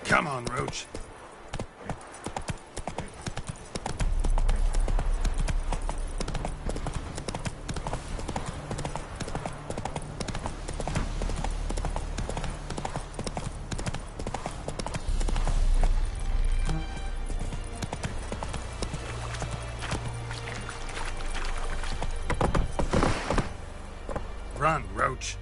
Come on, Roach. Run, Roach.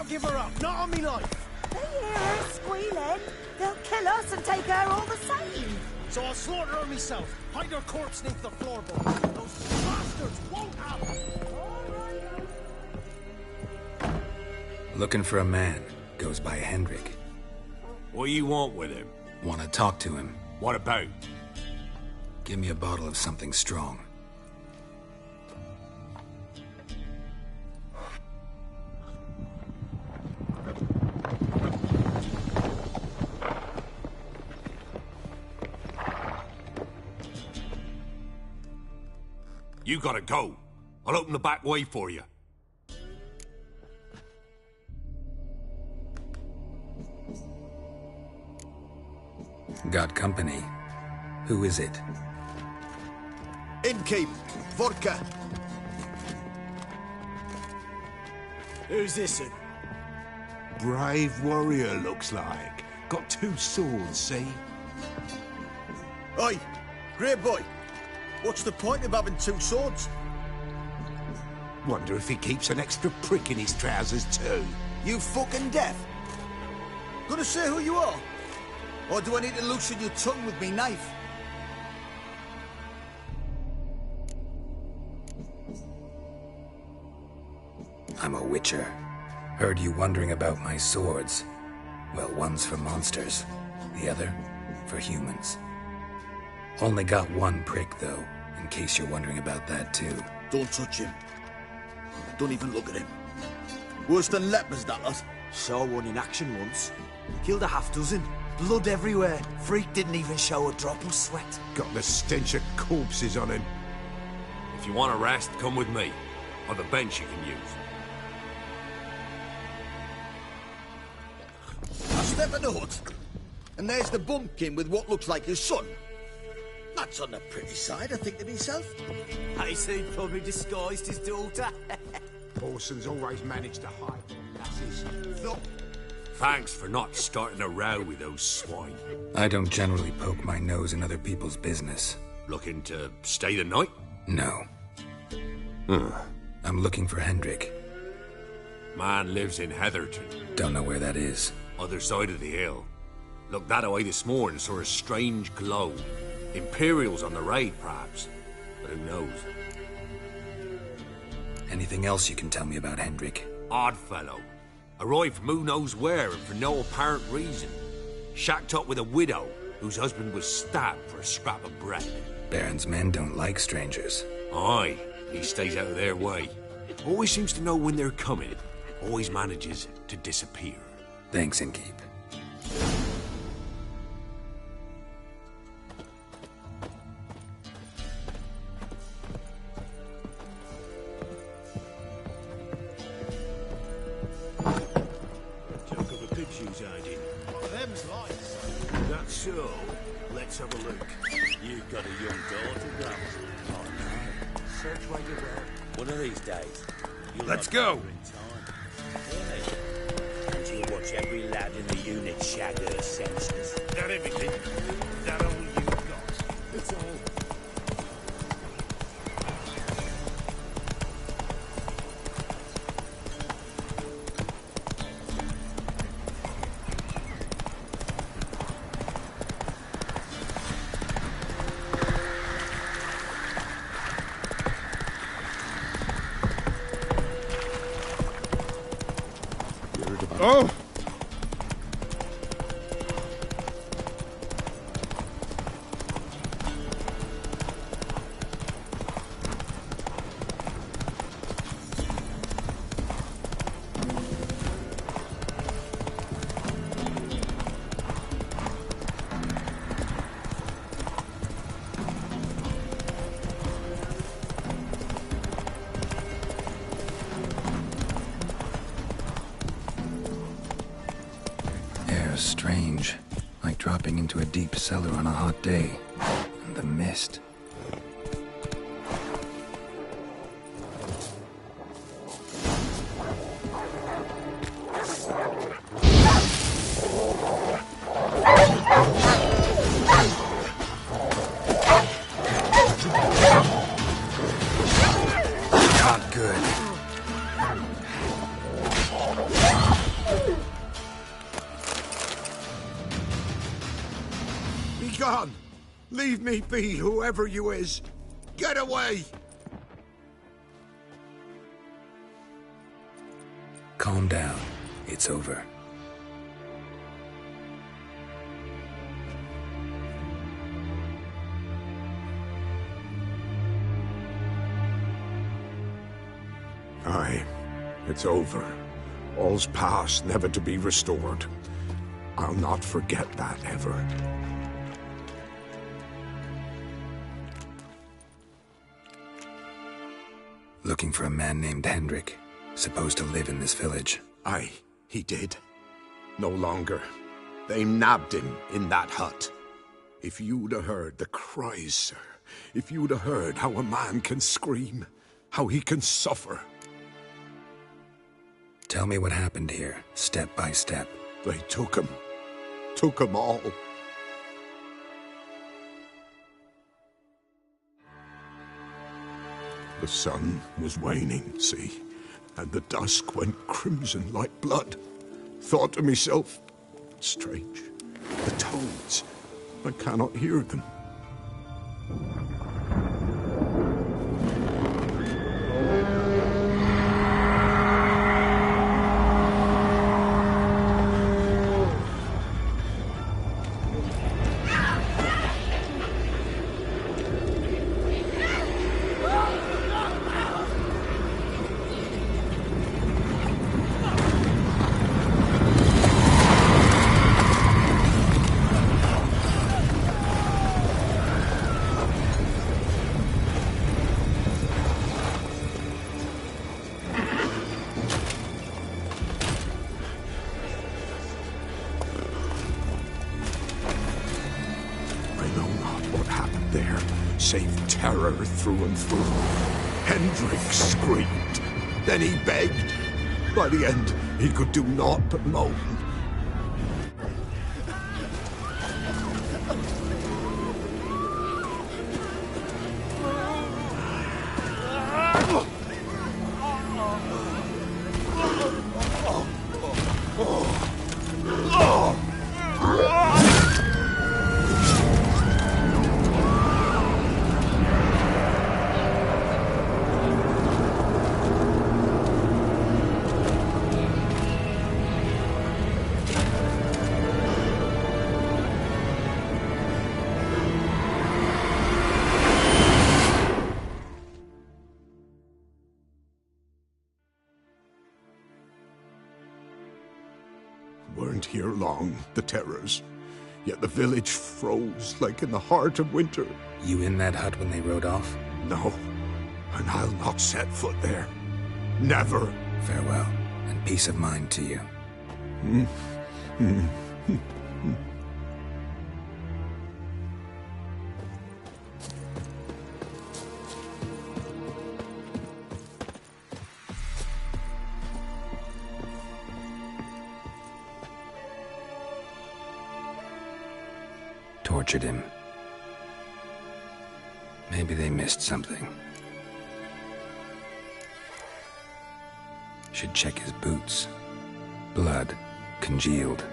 Give her up, not on me life. They hear her squealing. They'll kill us and take her all the same. So I'll slaughter her myself. Hide her corpse beneath the floorboard. Those bastards won't happen. Looking for a man. Goes by Hendrik. What do you want with him? Want to talk to him. What about? Give me a bottle of something strong. You gotta go. I'll open the back way for you. Got company. Who is it? Innkeep, vodka. Who's this? Brave warrior, looks like. Got 2 swords, see? Oi, Great boy. What's the point of having two swords? Wonder if he keeps an extra prick in his trousers too. You fucking deaf? Gonna say who you are? Or do I need to loosen your tongue with me knife? I'm a witcher. Heard you wondering about my swords. Well, one's for monsters, the other for humans. Only got one prick, though, in case you're wondering about that, too. Don't touch him. Don't even look at him. Worse than lepers, that lot. Saw one in action once. Killed a half dozen. Blood everywhere. Freak didn't even show a drop of sweat. Got the stench of corpses on him. If you want a rest, come with me. Or the bench you can use. I step in the hut, and there's the bumpkin with what looks like his son. That's on the pretty side, I think to myself. I say he'd probably disguised his daughter. Orson's always managed to hide. That's his thought. Thanks for not starting a row with those swine. I don't generally poke my nose in other people's business. Looking to stay the night? No. I'm looking for Hendrik. Man lives in Heatherton. Don't know where that is. Other side of the hill. Looked that away this morning, saw a strange glow. Imperials on the raid, perhaps. But who knows? Anything else you can tell me about Hendrik? Odd fellow. Arrived from who knows where and for no apparent reason. Shacked up with a widow whose husband was stabbed for a scrap of bread. Baron's men don't like strangers. Aye, he stays out of their way. Always seems to know when they're coming. Always manages to disappear. Thanks, Innkeep. Chunk of a pig shoes hiding. Them's lights. That's so. Let's have a look. You've got a young daughter, Grandma. Oh, no. Search while you will. One of these days. Let's go. And you'll watch every lad in the unit shag her senseless. That everything? That all you've got? It's all. Oh! Strange. Like dropping into a deep cellar on a hot day. And the mist. Not good. Gone! Leave me be, whoever you is! Get away! Calm down. It's over. Aye, it's over. All's past, never to be restored. I'll not forget that ever. Looking for a man named Hendrik, supposed to live in this village. Aye, he did. No longer. They nabbed him in that hut. If you'd have heard the cries, sir. If you'd have heard how a man can scream, how he can suffer. Tell me what happened here, step by step. They took him. Took him all. The sun was waning, see, and the dusk went crimson like blood. Thought to myself, strange, the toads, I cannot hear them. Save terror through and through. Hendrik screamed. Then he begged. By the end, he could do naught but moan. Weren't here long, the terrors. Yet the village froze like in the heart of winter. You in that hut when they rode off? No, and I'll not set foot there. Never. Farewell, and peace of mind to you. Tortured him. Maybe they missed something. Should check his boots. Blood, congealed.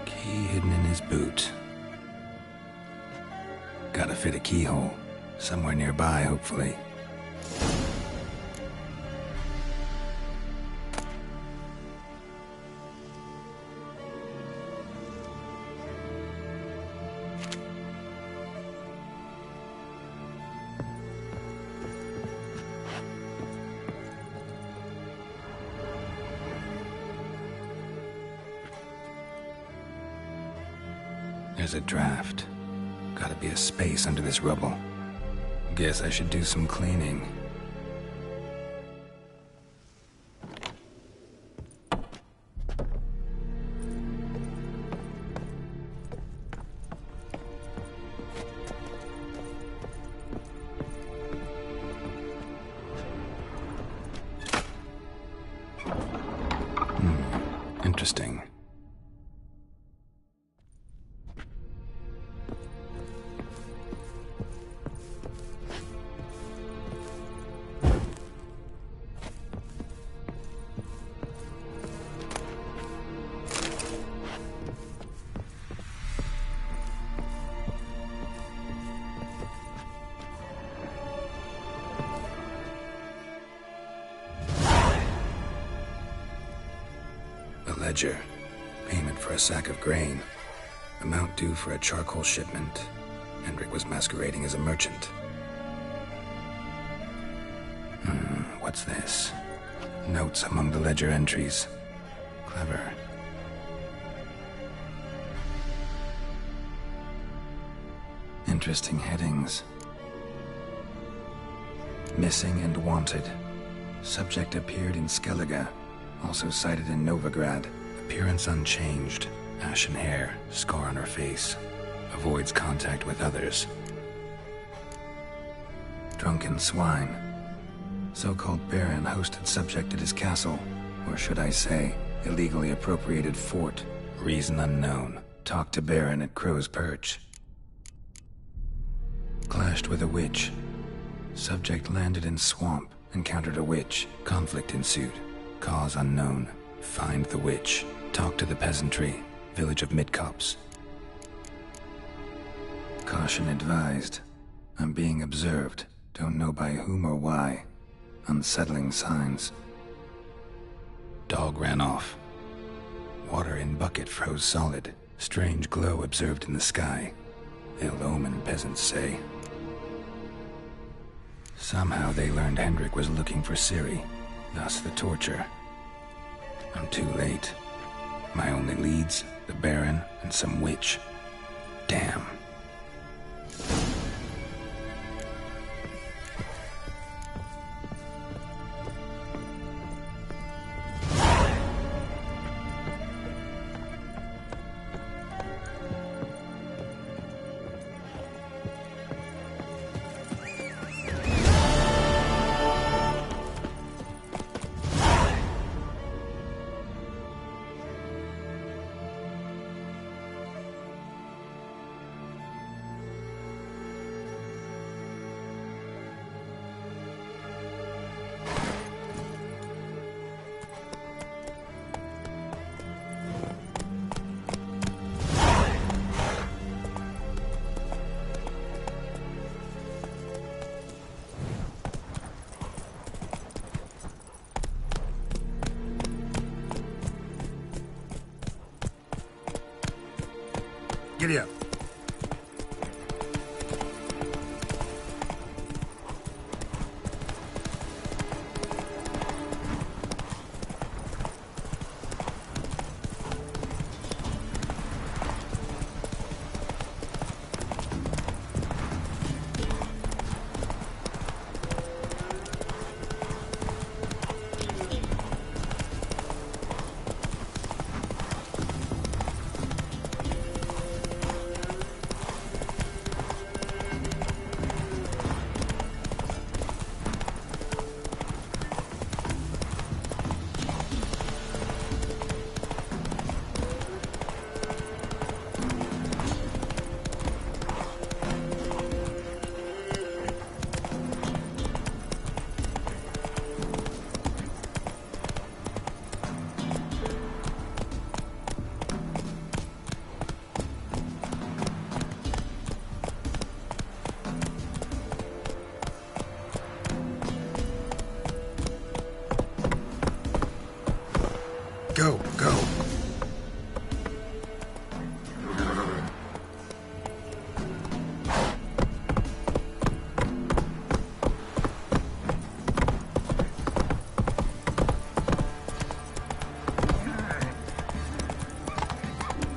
Key hidden in his boot. Gotta fit a keyhole. Somewhere nearby, hopefully. There's a draft. Gotta be a space under this rubble. Guess I should do some cleaning. Interesting. Ledger. Payment for a sack of grain. Amount due for a charcoal shipment. Hendrik was masquerading as a merchant. What's this? Notes among the ledger entries. Clever. Interesting headings. Missing and wanted. Subject appeared in Skellige. Also cited in Novigrad. Appearance unchanged. Ashen hair, scar on her face. Avoids contact with others. Drunken swine. So-called baron hosted subject at his castle. Or should I say, illegally appropriated fort. Reason unknown. Talked to baron at Crow's Perch. Clashed with a witch. Subject landed in swamp, encountered a witch. Conflict ensued. Cause unknown. Find the witch. Talk to the peasantry. Village of Midcops. Caution advised. I'm being observed. Don't know by whom or why. Unsettling signs. Dog ran off. Water in bucket froze solid. Strange glow observed in the sky. Ill omen, peasants say. Somehow they learned Hendrik was looking for Ciri. Thus the torture. I'm too late. My only leads, the Baron and some witch. Damn. Giddy up. Go, go.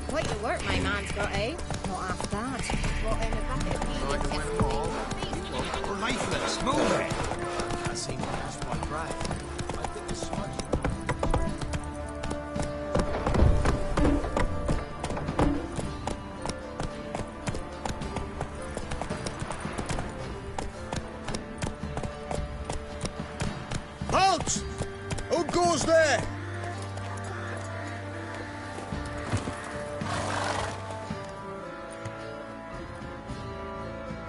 Quite the work my man's got, eh? Not half bad. What in a bucket of peas? Lifeless, move it! That seems like my breath. I think the smudge. Halt! Who goes there?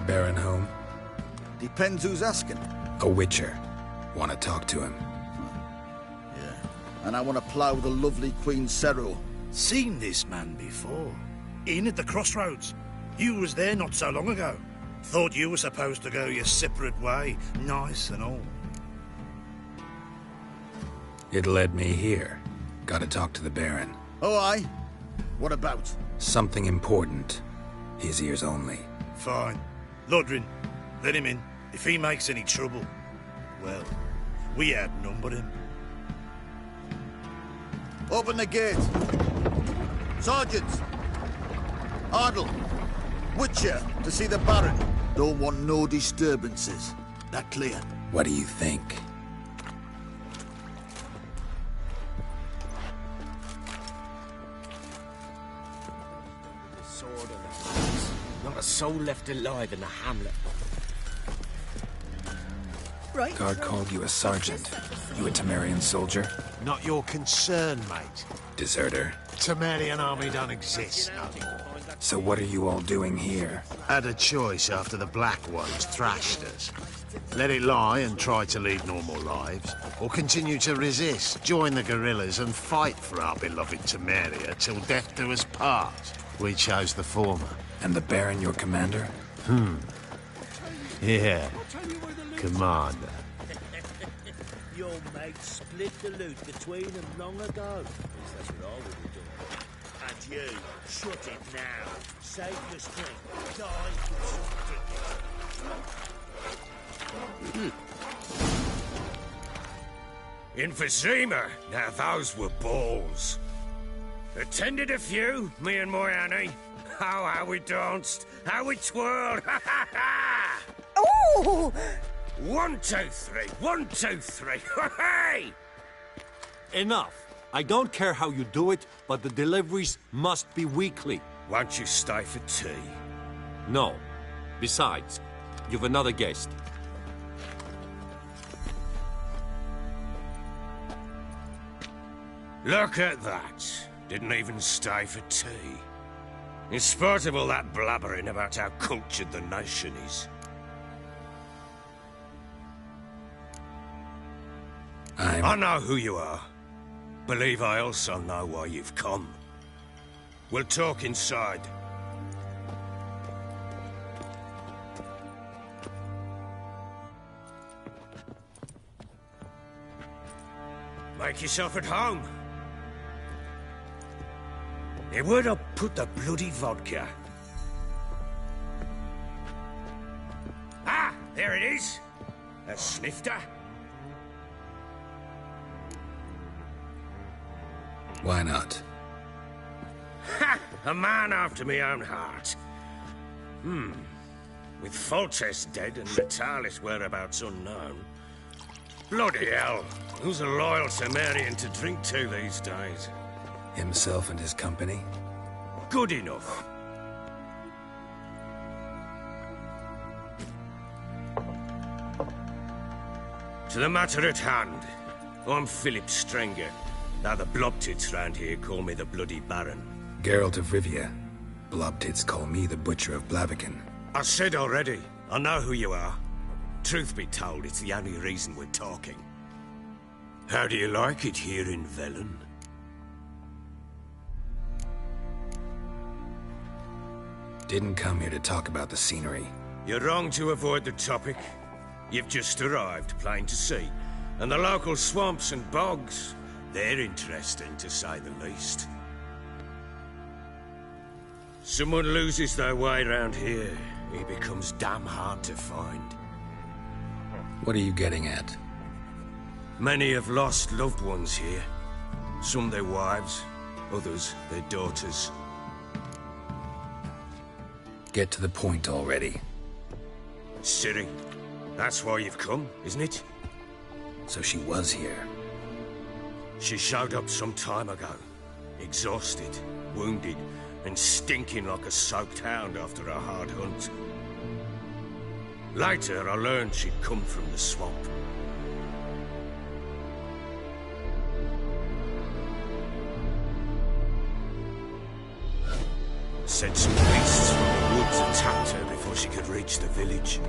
Baron home? Depends who's asking. A witcher. Want to talk to him. Yeah. And I want to plough the lovely Queen Cero. Seen this man before. In at the crossroads. You was there not so long ago. Thought you were supposed to go your separate way, nice and all. It led me here. Gotta talk to the Baron. Oh, aye? What about? Something important. His ears only. Fine. Lodrin, let him in. If he makes any trouble, well, we outnumber him. Open the gate. Sergeants! Ardle! Witcher, to see the Baron. Don't want no disturbances. That clear? What do you think? Not a soul left alive in the hamlet. Right. Guard called you a sergeant. You a Temerian soldier? Not your concern, mate. Deserter? Temerian army don't exist no more. So what are you all doing here? Had a choice after the Black Ones thrashed us. Let it lie and try to lead normal lives, or continue to resist, join the guerrillas and fight for our beloved Temeria till death do us part. We chose the former. And the Baron your commander? Yeah. Commander. Your mate split the loot between them long ago. At least that's what I would have done. And you, shut it now. Save your strength. Die with some Emphysema. Now those were balls. Attended a few, me and my Annie. Oh, how we danced, how we twirled. Ha ha ha! Ooh! 1, 2, 3. 1, 2, 3. Hey! Enough. I don't care how you do it, but the deliveries must be weekly. Won't you stay for tea? No. Besides, you've another guest. Look at that. Didn't even stay for tea. In spite of all that blabbering about how cultured the nation is. I know who you are. Believe I also know why you've come. We'll talk inside. Make yourself at home. Hey, where'd I put the bloody vodka? Ah, there it is. A snifter. Why not? Ha! A man after my own heart. With Foltest dead and Natalis whereabouts unknown. Bloody hell. Who's a loyal Temerian to drink to these days? Himself and his company? Good enough. To the matter at hand. I'm Philip Strenger. Now the Blobtits round here call me the Bloody Baron. Geralt of Rivia. Blobtits call me the Butcher of Blaviken. I said already, I know who you are. Truth be told, it's the only reason we're talking. How do you like it here in Velen? Didn't come here to talk about the scenery. You're wrong to avoid the topic. You've just arrived, plain to see. And the local swamps and bogs, they're interesting to say the least. Someone loses their way around here, he becomes damn hard to find. What are you getting at? Many have lost loved ones here. Some their wives, others their daughters. Get to the point already. Ciri, that's why you've come, isn't it? So she was here. She showed up some time ago. Exhausted, wounded, and stinking like a soaked hound after a hard hunt. Later, I learned she'd come from the swamp. Said some beasts from the woods attacked her before she could reach the village.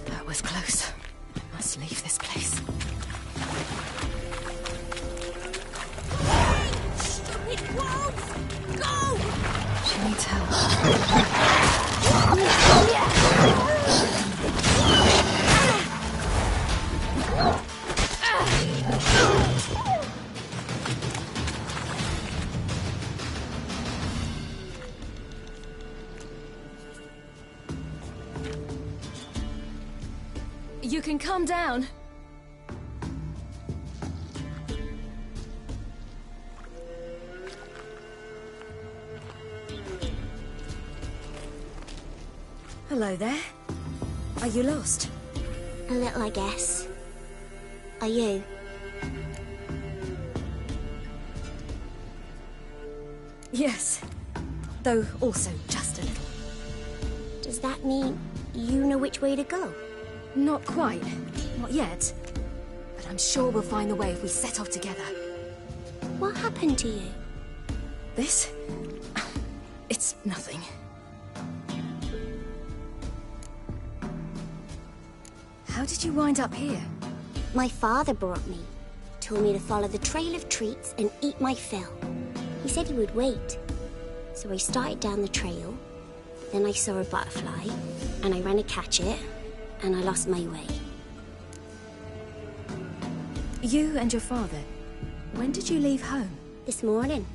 That was close. I must leave this place. Stupid wolves! Go! She needs help. You can calm down. Hello there. Are you lost? A little, I guess. Are you? Yes. Though also just a little. Does that mean you know which way to go? Not quite. Not yet. But I'm sure we'll find the way if we set off together. What happened to you? This? It's nothing. How did you wind up here? My father brought me. Told me to follow the trail of treats and eat my fill. He said he would wait. So I started down the trail. Then I saw a butterfly, and I ran to catch it, and I lost my way. You and your father, when did you leave home? This morning.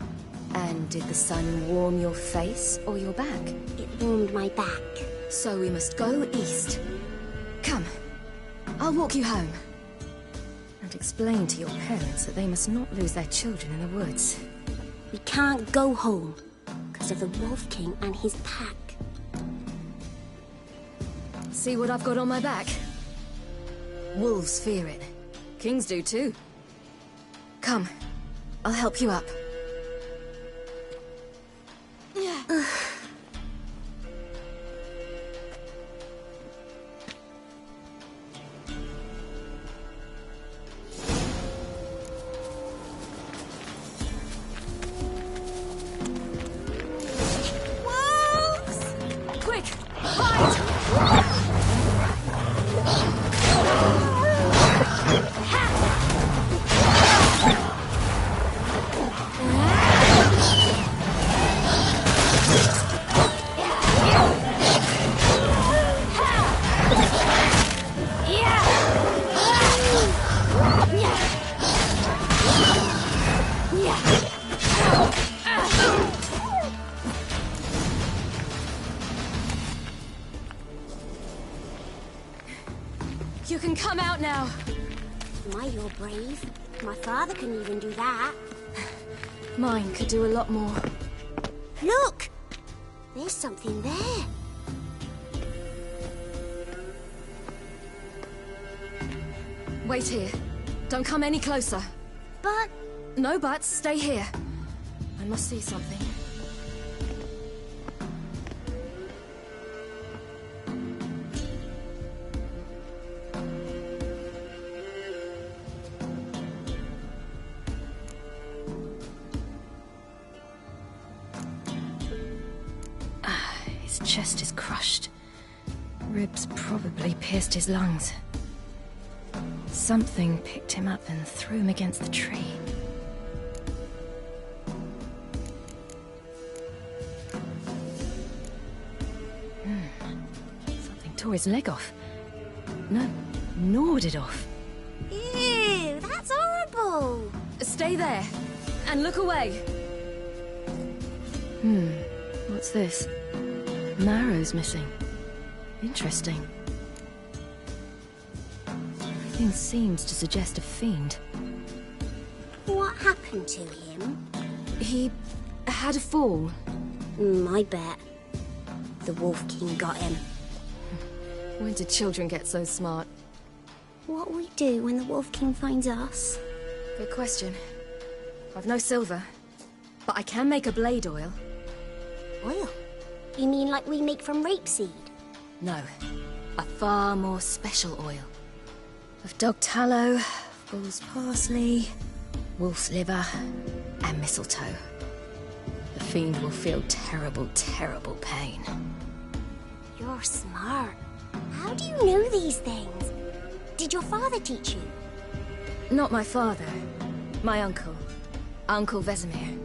And did the sun warm your face or your back? It warmed my back. So we must go east. Come, I'll walk you home. And explain to your parents that they must not lose their children in the woods. We can't go home, because of the Wolf King and his pack. See what I've got on my back? Wolves fear it. Kings do too. Come, I'll help you up. You can come out now. My, you're brave. My father couldn't even do that. Mine could do a lot more. Look! There's something there. Wait here. Don't come any closer. But... No buts. Stay here. I must see something. His chest is crushed. Ribs probably pierced his lungs. Something picked him up and threw him against the tree. Something tore his leg off. No, gnawed it off. Ew, that's horrible! Stay there, and look away. What's this? Marrow's missing. Interesting. Everything seems to suggest a fiend. What happened to him? He had a fall. I bet. The Wolf King got him. When did children get so smart? What will we do when the Wolf King finds us? Good question. I've no silver, but I can make a blade oil. Oil? You mean like we make from rapeseed? No, a far more special oil. Of dog tallow, bull's parsley, wolf's liver, and mistletoe. The fiend will feel terrible, terrible pain. You're smart. How do you know these things? Did your father teach you? Not my father. My uncle. Uncle Vesemir.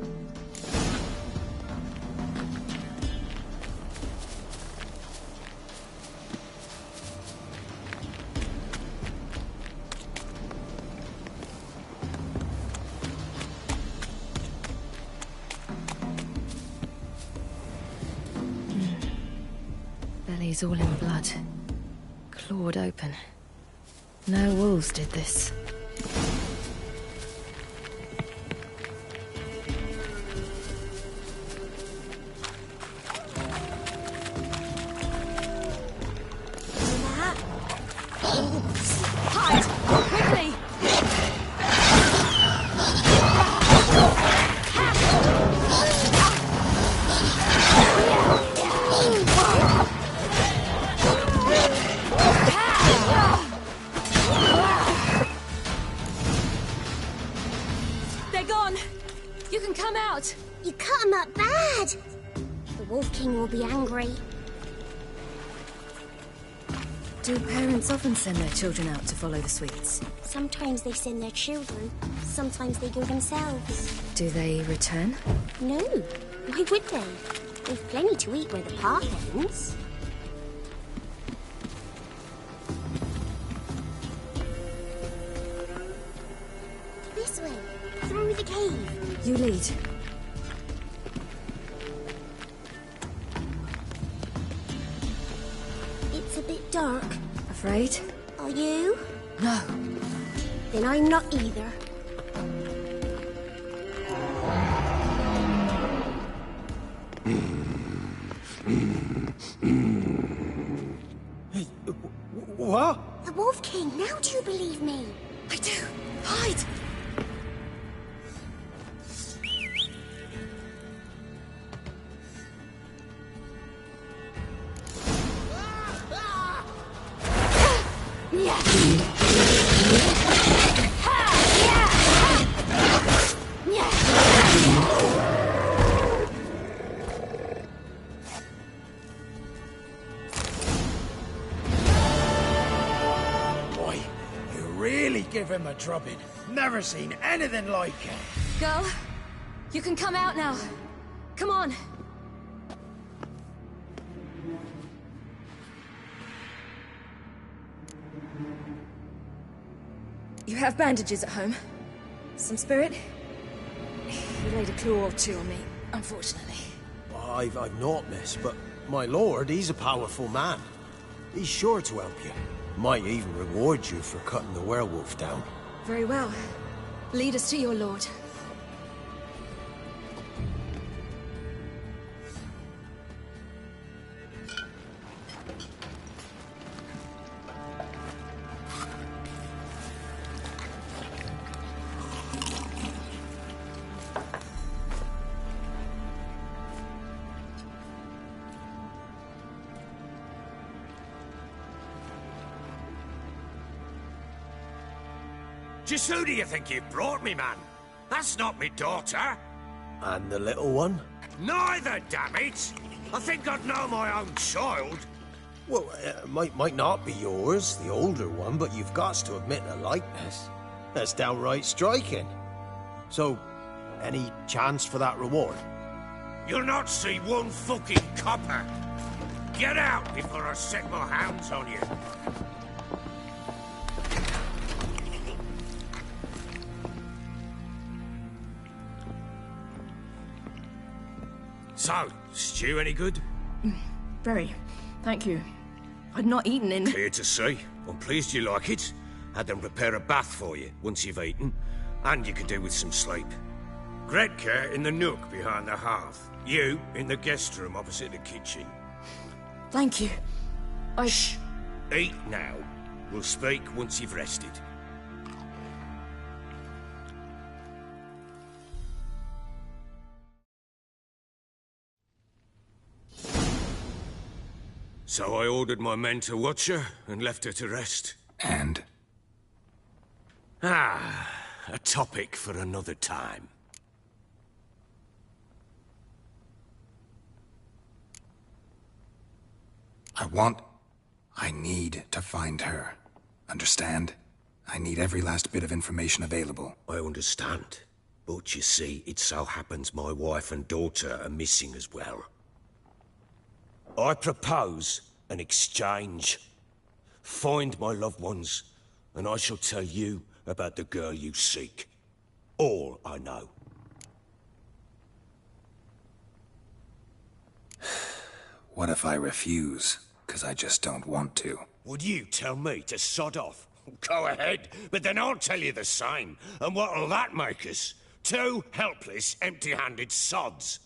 Belly's all in blood. Clawed open. No wolves did this. Hide! Quickly! They're gone! You can come out! You cut him up bad! The Wolf King will be angry. Do parents often send their children out to follow the sweets? Sometimes they send their children, sometimes they go themselves. Do they return? No, why would they? They've plenty to eat where the path ends. This way, through the cave. You lead. It's a bit dark. Afraid? Are you? No. Then I'm not either. What? The Wolf King, now do you believe me? I do. Hide! Boy, you really give him a drubbing. Never seen anything like it. Girl, you can come out now. Come on. You have bandages at home? Some spirit? You laid a claw or two on me, unfortunately. I've naught, miss, but my lord, he's a powerful man. He's sure to help you. Might even reward you for cutting the werewolf down. Very well. Lead us to your lord. Just who do you think you've brought me, man? That's not me daughter. And the little one? Neither, damn it! I think I'd know my own child. Well, might not be yours, the older one, but you've got to admit a likeness. That's downright striking. So, any chance for that reward? You'll not see one fucking copper. Get out before I set my hands on you. So, stew any good? Very. Thank you. I'd not eaten in... Clear to see. I'm pleased you like it. Had them prepare a bath for you once you've eaten. And you could do with some sleep. Gretka in the nook behind the hearth. You in the guest room opposite the kitchen. Thank you. Shh. Eat now. We'll speak once you've rested. So I ordered my men to watch her and left her to rest. And? Ah, a topic for another time. I need to find her. Understand? I need every last bit of information available. I understand. But you see, it so happens my wife and daughter are missing as well. I propose an exchange. Find my loved ones, and I shall tell you about the girl you seek. All I know. What if I refuse? 'Cause I just don't want to. Would you tell me to sod off? Go ahead, but then I'll tell you the same. And what'll that make us? Two helpless, empty-handed sods.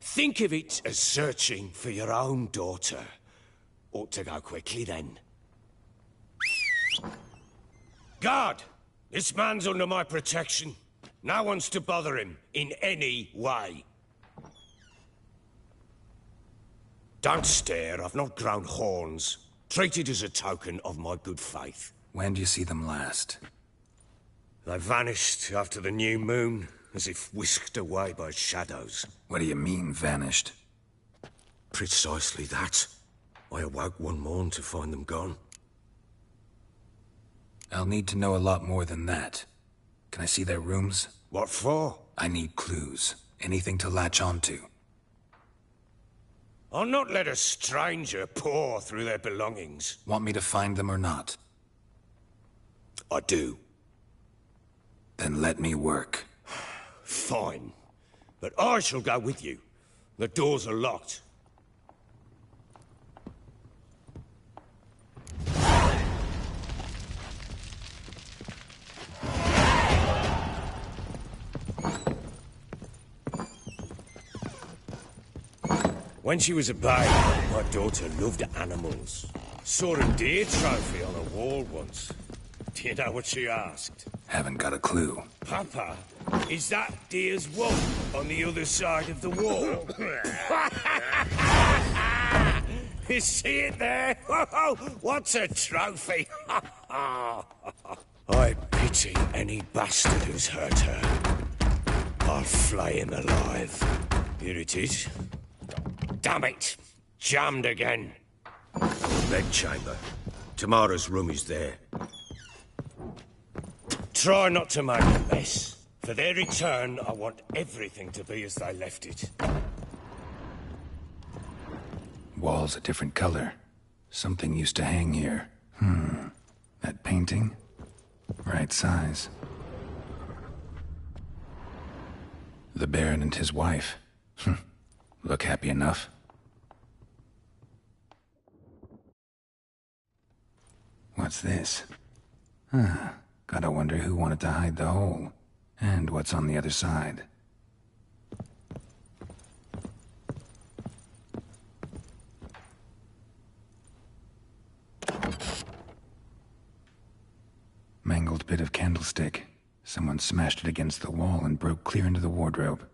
Think of it as searching for your own daughter. Ought to go quickly, then. Guard! This man's under my protection. No one's to bother him in any way. Don't stare, I've not grown horns. Treat it as a token of my good faith. When do you see them last? They vanished after the new moon, as if whisked away by shadows. What do you mean, vanished? Precisely that. I awoke one morn to find them gone. I'll need to know a lot more than that. Can I see their rooms? What for? I need clues. Anything to latch onto. I'll not let a stranger pore through their belongings. Want me to find them or not? I do. Then let me work. Fine. But I shall go with you. The doors are locked. When she was a babe, my daughter loved animals. Saw a deer trophy on a wall once. Do you know what she asked? Haven't got a clue. Papa, is that deer's wump on the other side of the wall? You see it there? What's a trophy? I pity any bastard who's hurt her. I'll flay him alive. Here it is. Damn it! Jammed again. Bedchamber. Tamara's room is there. Try not to make a mess. For their return, I want everything to be as they left it. Wall's a different color. Something used to hang here. That painting? Right size. The Baron and his wife. Look happy enough. What's this? Gotta wonder who wanted to hide the hole. And what's on the other side. Mangled bit of candlestick. Someone smashed it against the wall and broke clear into the wardrobe.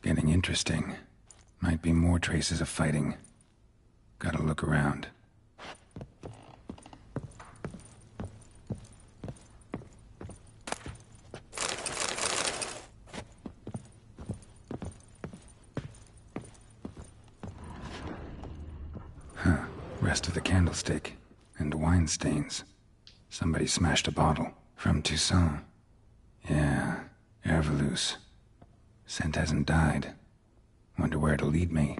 Getting interesting. Might be more traces of fighting. Gotta look around. Rest of the candlestick. And wine stains. Somebody smashed a bottle. From Toussaint. Yeah, Herveloos. Scent hasn't died. Wonder where it'll lead me.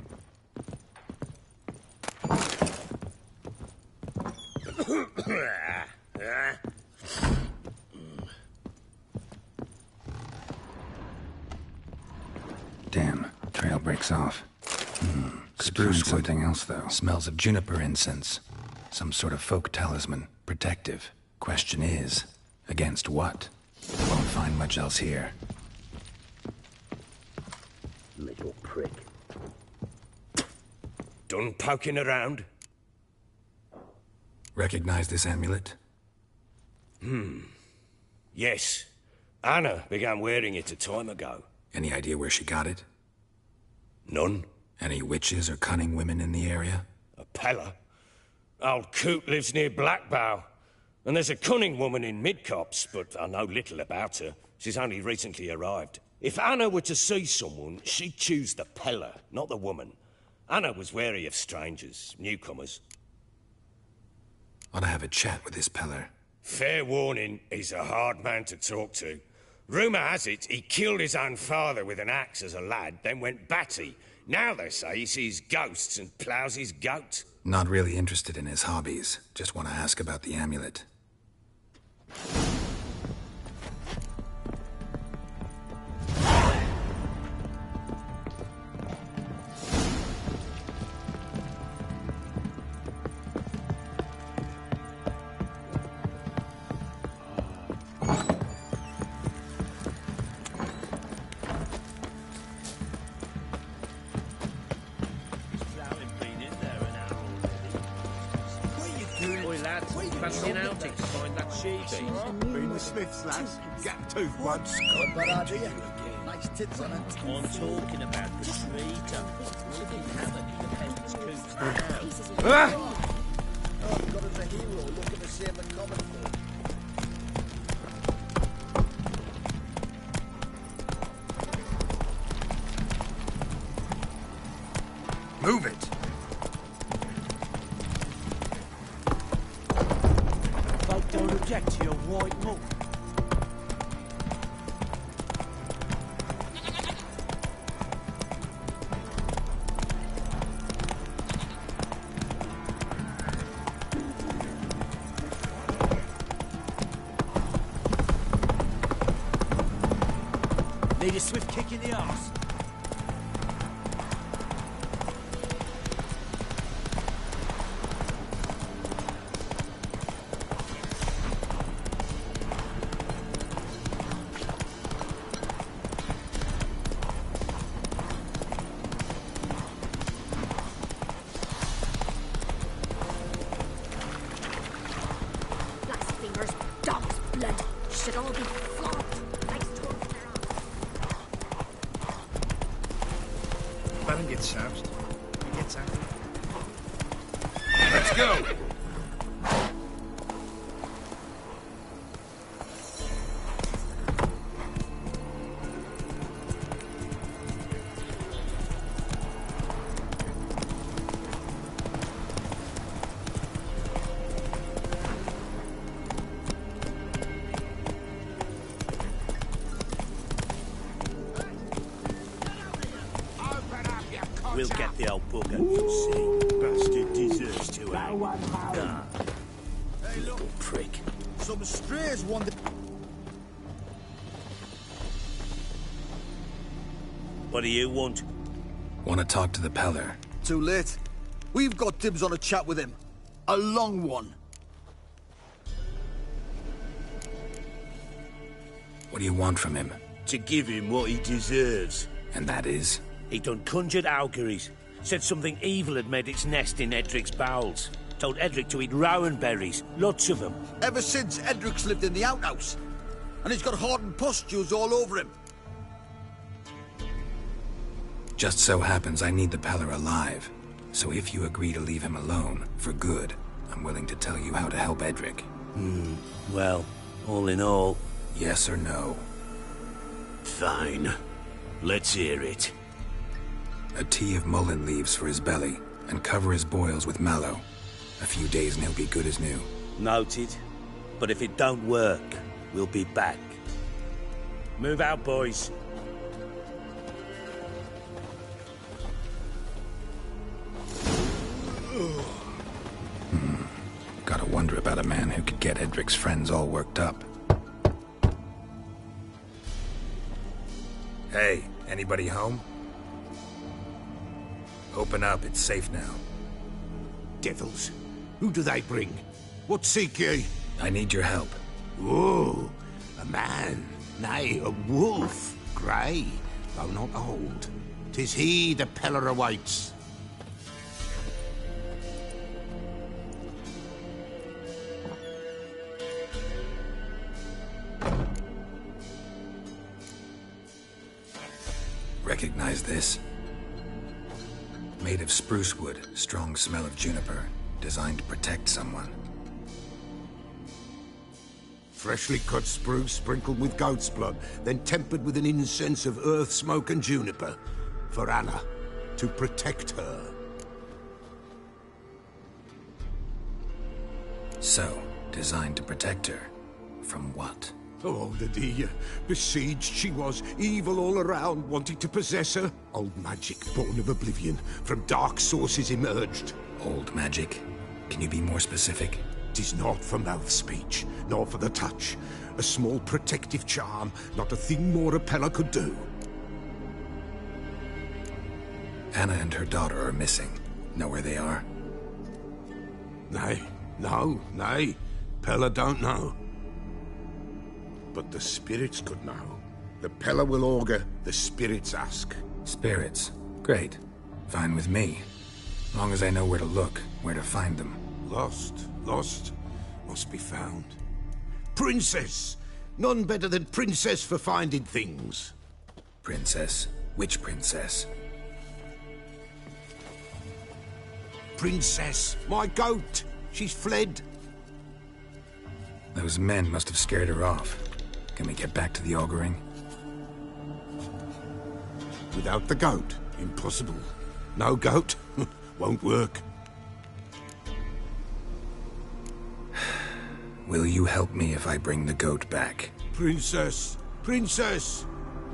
Damn, trail breaks off. Spruce something else, though. Smells of juniper incense. Some sort of folk talisman. Protective. Question is, against what? Won't find much else here. Little prick. Done poking around? Recognize this amulet? Yes. Anna began wearing it a time ago. Any idea where she got it? None. Any witches or cunning women in the area? A Pella. Old Coot lives near Blackbow. And there's a cunning woman in Midcopse, but I know little about her. She's only recently arrived. If Anna were to see someone, she'd choose the Pella, not the woman. Anna was wary of strangers, newcomers. Ought to have a chat with this Peller. Fair warning, he's a hard man to talk to. Rumour has it he killed his own father with an axe as a lad, then went batty. Now they say he sees ghosts and ploughs his goat. Not really interested in his hobbies. Just want to ask about the amulet. Oi, lads, Fancy an outing to find that she-beast? Been the Smiths, lads. Gap tooth once. Good bad idea. Nice tits on it. I'm talking about the tree dump. We didn't have any of the peasants' coops now. Oh, God is a hero looking to save the common folk. Move it! Folk don't object to your white malt. Need a swift kick in the arse. Blasphemers, dog's blood, should all be flogged. Nice torch their arse. Baron gets soused. He gets angry. Let's go! We'll get the old bugger, you see. Bastard deserves to hang. Ah, Hey, look. little prick. Some strays wander. What do you want? Want to talk to the Peller? Too late. We've got dibs on a chat with him. A long one. What do you want from him? To give him what he deserves. And that is? He done conjured auguries. Said something evil had made its nest in Edric's bowels. Told Edric to eat rowan berries. Lots of them. Ever since Edric's lived in the outhouse. And he's got hardened pustules all over him. Just so happens I need the Peller alive. So if you agree to leave him alone, for good, I'm willing to tell you how to help Edric. Well, all in all... Yes or no? Fine. Let's hear it. A tea of mullein leaves for his belly, and cover his boils with mallow. A few days and he'll be good as new. Noted. But if it don't work, we'll be back. Move out, boys. Gotta wonder about a man who could get Edric's friends all worked up. Hey, anybody home? Open up, it's safe now. Devils. Who do they bring? What seek ye? I need your help. Oh, a man. Nay, a wolf. Grey, though not old. 'Tis he the Peller awaits. Recognize this? Made of spruce wood, strong smell of juniper, designed to protect someone. Freshly cut spruce sprinkled with goat's blood, then tempered with an incense of earth, smoke and juniper. For Anna, to protect her. So, designed to protect her. From what? Oh, the dear. Besieged she was, evil all around, wanting to possess her. Old magic, born of oblivion, from dark sources emerged. Old magic? Can you be more specific? 'Tis not for mouth speech, nor for the touch. A small protective charm, not a thing more a Peller could do. Anna and her daughter are missing. Know where they are? Nay, nay. Peller don't know. But the spirits could know. The Peller will augur, the spirits ask. Spirits? Great. Fine with me. Long as I know where to look, where to find them. Lost. must be found. Princess! None better than Princess for finding things. Princess? Which princess? Princess, my goat! She's fled. Those men must have scared her off. Can we get back to the auguring? Without the goat, impossible. No goat, won't work. Will you help me if I bring the goat back? Princess! Princess!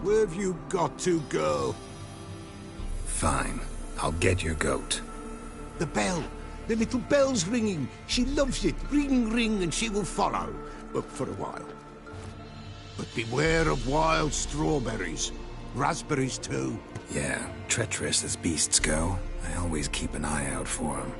Where have you got to go? Fine. I'll get your goat. The bell! The little bell's ringing. She loves it. Ring, ring, and she will follow. But for a while. But beware of wild strawberries. Raspberries, too. Yeah, treacherous as beasts go. I always keep an eye out for them.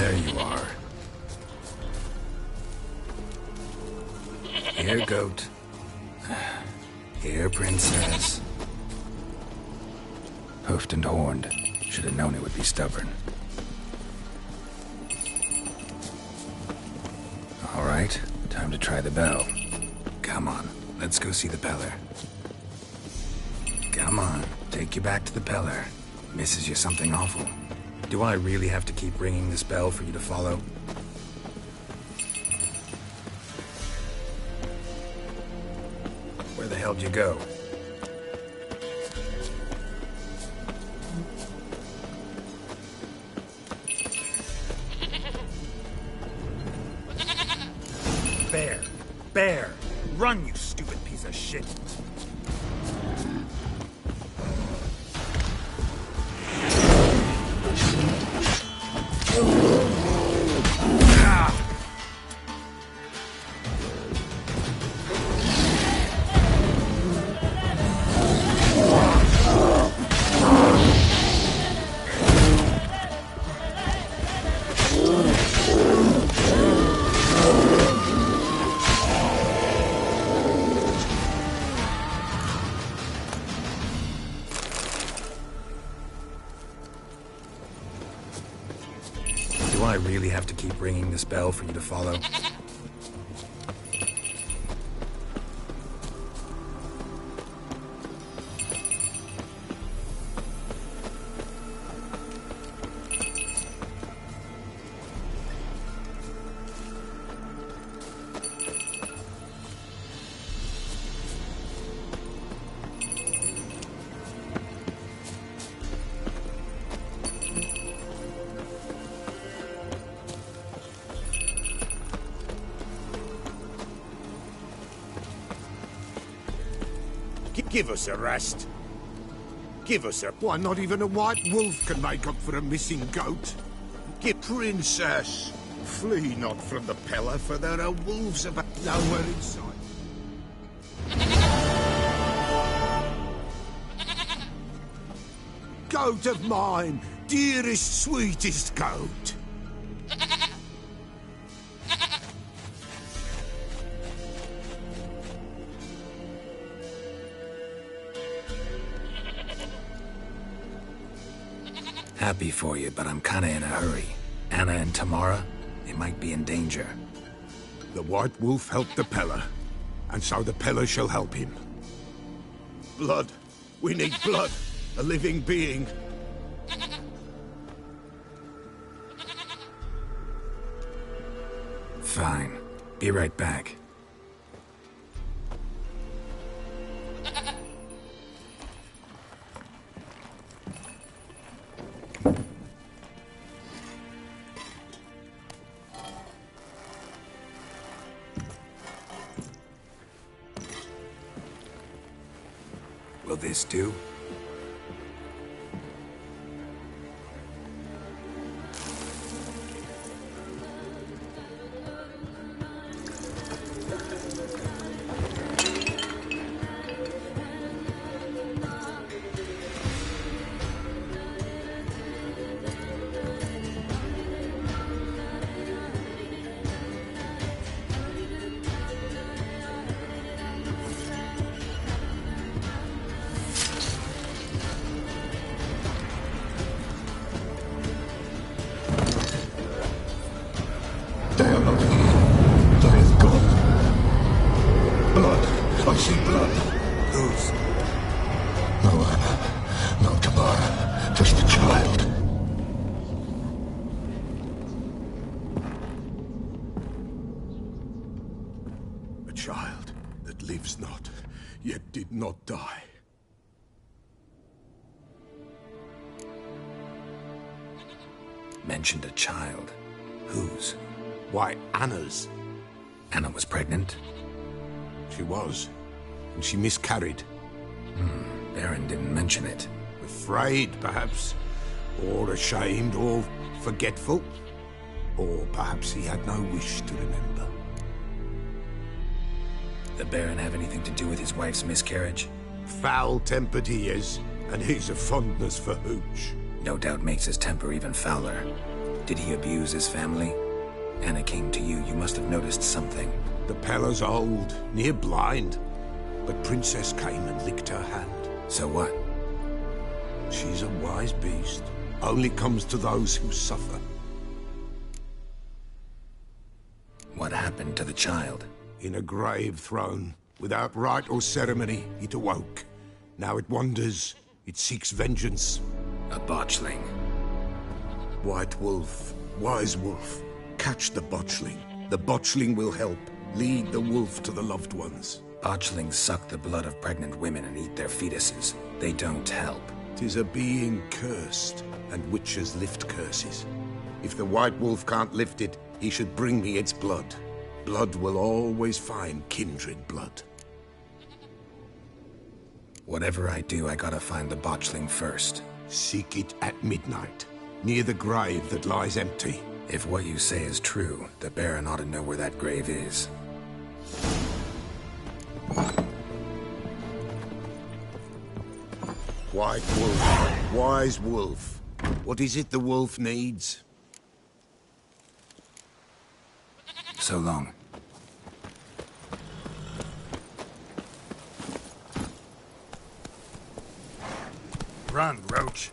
There you are. Here, goat. Here, princess. Hoofed and horned. Should have known it would be stubborn. All right, time to try the bell. Come on, let's go see the Peller. Come on, take you back to the Peller. Misses you something awful. Do I really have to keep ringing this bell for you to follow? Where the hell did you go? Bear! Bear! Run, you stupid piece of shit! Do I really have to keep ringing this bell for you to follow? Give us a rest. Give us a... Why, not even a white wolf can make up for a missing goat. Give Princess. Flee not from the Peller, for there are wolves about nowhere in sight. Goat of mine, dearest, sweetest goat. Happy for you, but I'm kinda in a hurry. Anna and Tamara, they might be in danger. The White Wolf helped the Peller, and so the Peller shall help him. Blood. We need blood. A living being. Fine. Be right back. Will this do? They are not here. They have gone. Blood. I see blood. Whose? No Anna. No Tamara. Just a child. A child that lives not, yet did not die. Mentioned a child. Whose? Why, Anna's. Anna was pregnant? She was. And she miscarried. Baron didn't mention it. Afraid, perhaps. Or ashamed, or forgetful. Or perhaps he had no wish to remember. The Baron have anything to do with his wife's miscarriage? Foul-tempered he is, and he's a fondness for hooch. No doubt makes his temper even fouler. Did he abuse his family? Anna came to you. You must have noticed something. The Peller's old, near blind. But Princess came and licked her hand. So what? She's a wise beast. Only comes to those who suffer. What happened to the child? In a grave thrown. Without rite or ceremony, it awoke. Now it wanders. It seeks vengeance. A botchling. White Wolf, Wise Wolf, catch the botchling. The botchling will help. Lead the wolf to the loved ones. Botchlings suck the blood of pregnant women and eat their fetuses. They don't help. 'Tis a being cursed, and witches lift curses. If the White Wolf can't lift it, he should bring me its blood. Blood will always find kindred blood. Whatever I do, I gotta find the botchling first. Seek it at midnight, near the grave that lies empty. If what you say is true, the Baron ought to know where that grave is. White Wolf, Wise Wolf. What is it the wolf needs? So long. Run, Roach.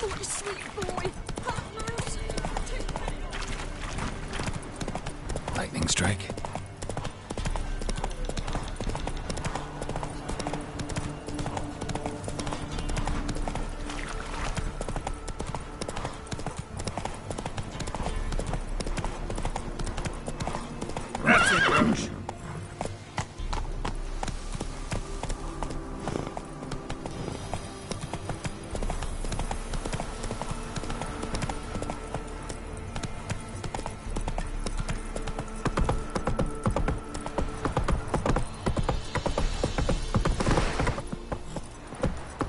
What a sweet boy. Lightning strike. That's it, Roach.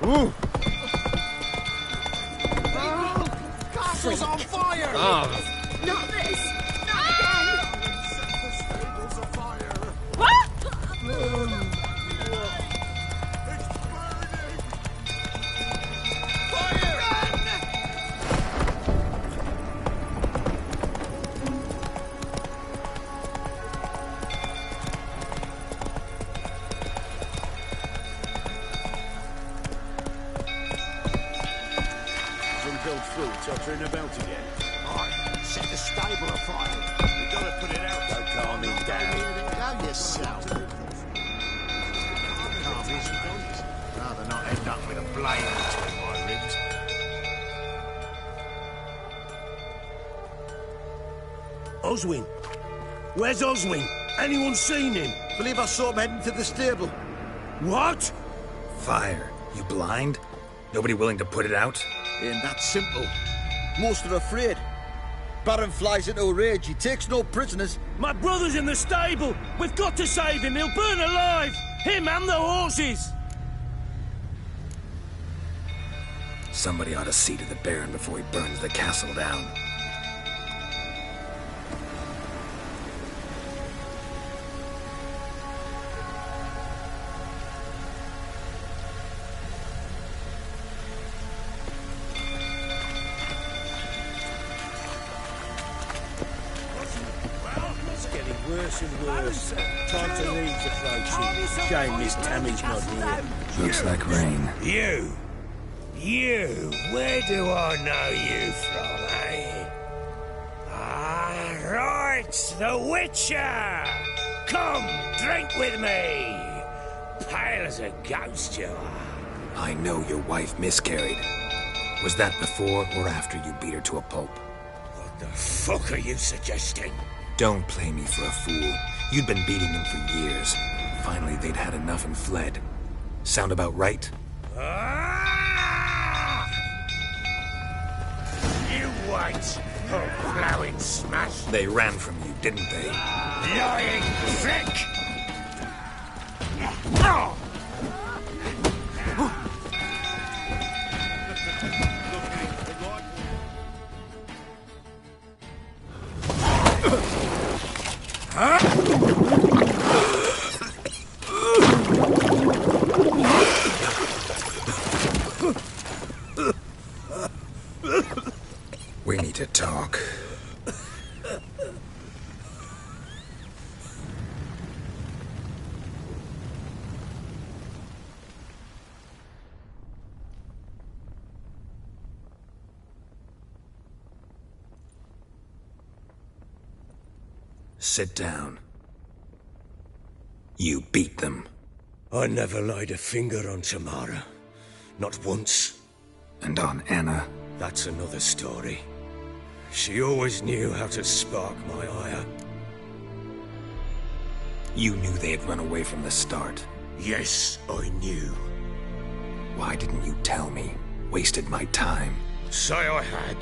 Ooh. Castle's on fire! Not this. Not again. stable afire. You gotta put it out, though, calm him down. Calm yourself. Calm his voice. Rather not end up with a blade between my ribs. Oswin? Where's Oswin? Anyone seen him? Believe I saw him heading to the stable. What? Fire. You blind? Nobody willing to put it out? Ain't that simple. Most are afraid. Baron flies into a rage. He takes no prisoners. My brother's in the stable. We've got to save him. He'll burn alive. Him and the horses. Somebody ought to see to the Baron before he burns the castle down. Worse and worse. Time to leave's approaching. Shame Miss Tammy's not here. Looks like rain. You, where do I know you from, eh? Ah, right, the Witcher! Come, drink with me! Pale as a ghost you are. I know your wife miscarried. Was that before or after you beat her to a pulp? What the fuck are you suggesting? Don't play me for a fool. You'd been beating them for years. Finally, they'd had enough and fled. Sound about right? You wait, oh plowing smash! They ran from you, didn't they? Lying prick! We need to talk. Sit down. You beat them. I never laid a finger on Tamara. Not once. And on Anna? That's another story. She always knew how to spark my ire. You knew they had run away from the start. Yes, I knew. Why didn't you tell me? Wasted my time. Say I had.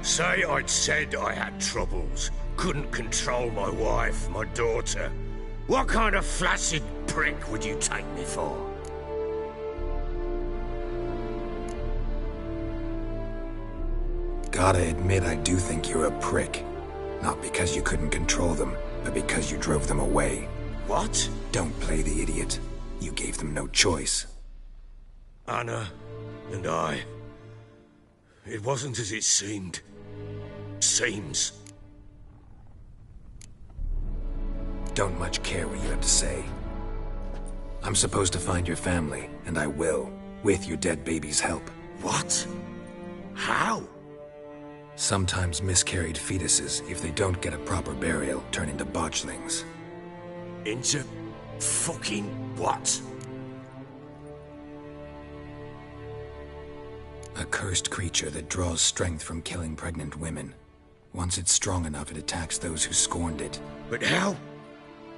Say I'd said I had troubles. Couldn't control my wife, my daughter. What kind of flaccid prick would you take me for? Gotta admit, I do think you're a prick. Not because you couldn't control them, but because you drove them away. What? Don't play the idiot. You gave them no choice. Anna and I... It wasn't as it seemed. Seems. Don't much care what you have to say. I'm supposed to find your family, and I will, with your dead baby's help. What? How? Sometimes miscarried fetuses, if they don't get a proper burial, turn into botchlings. Into fucking what? A cursed creature that draws strength from killing pregnant women. Once it's strong enough, it attacks those who scorned it. But how?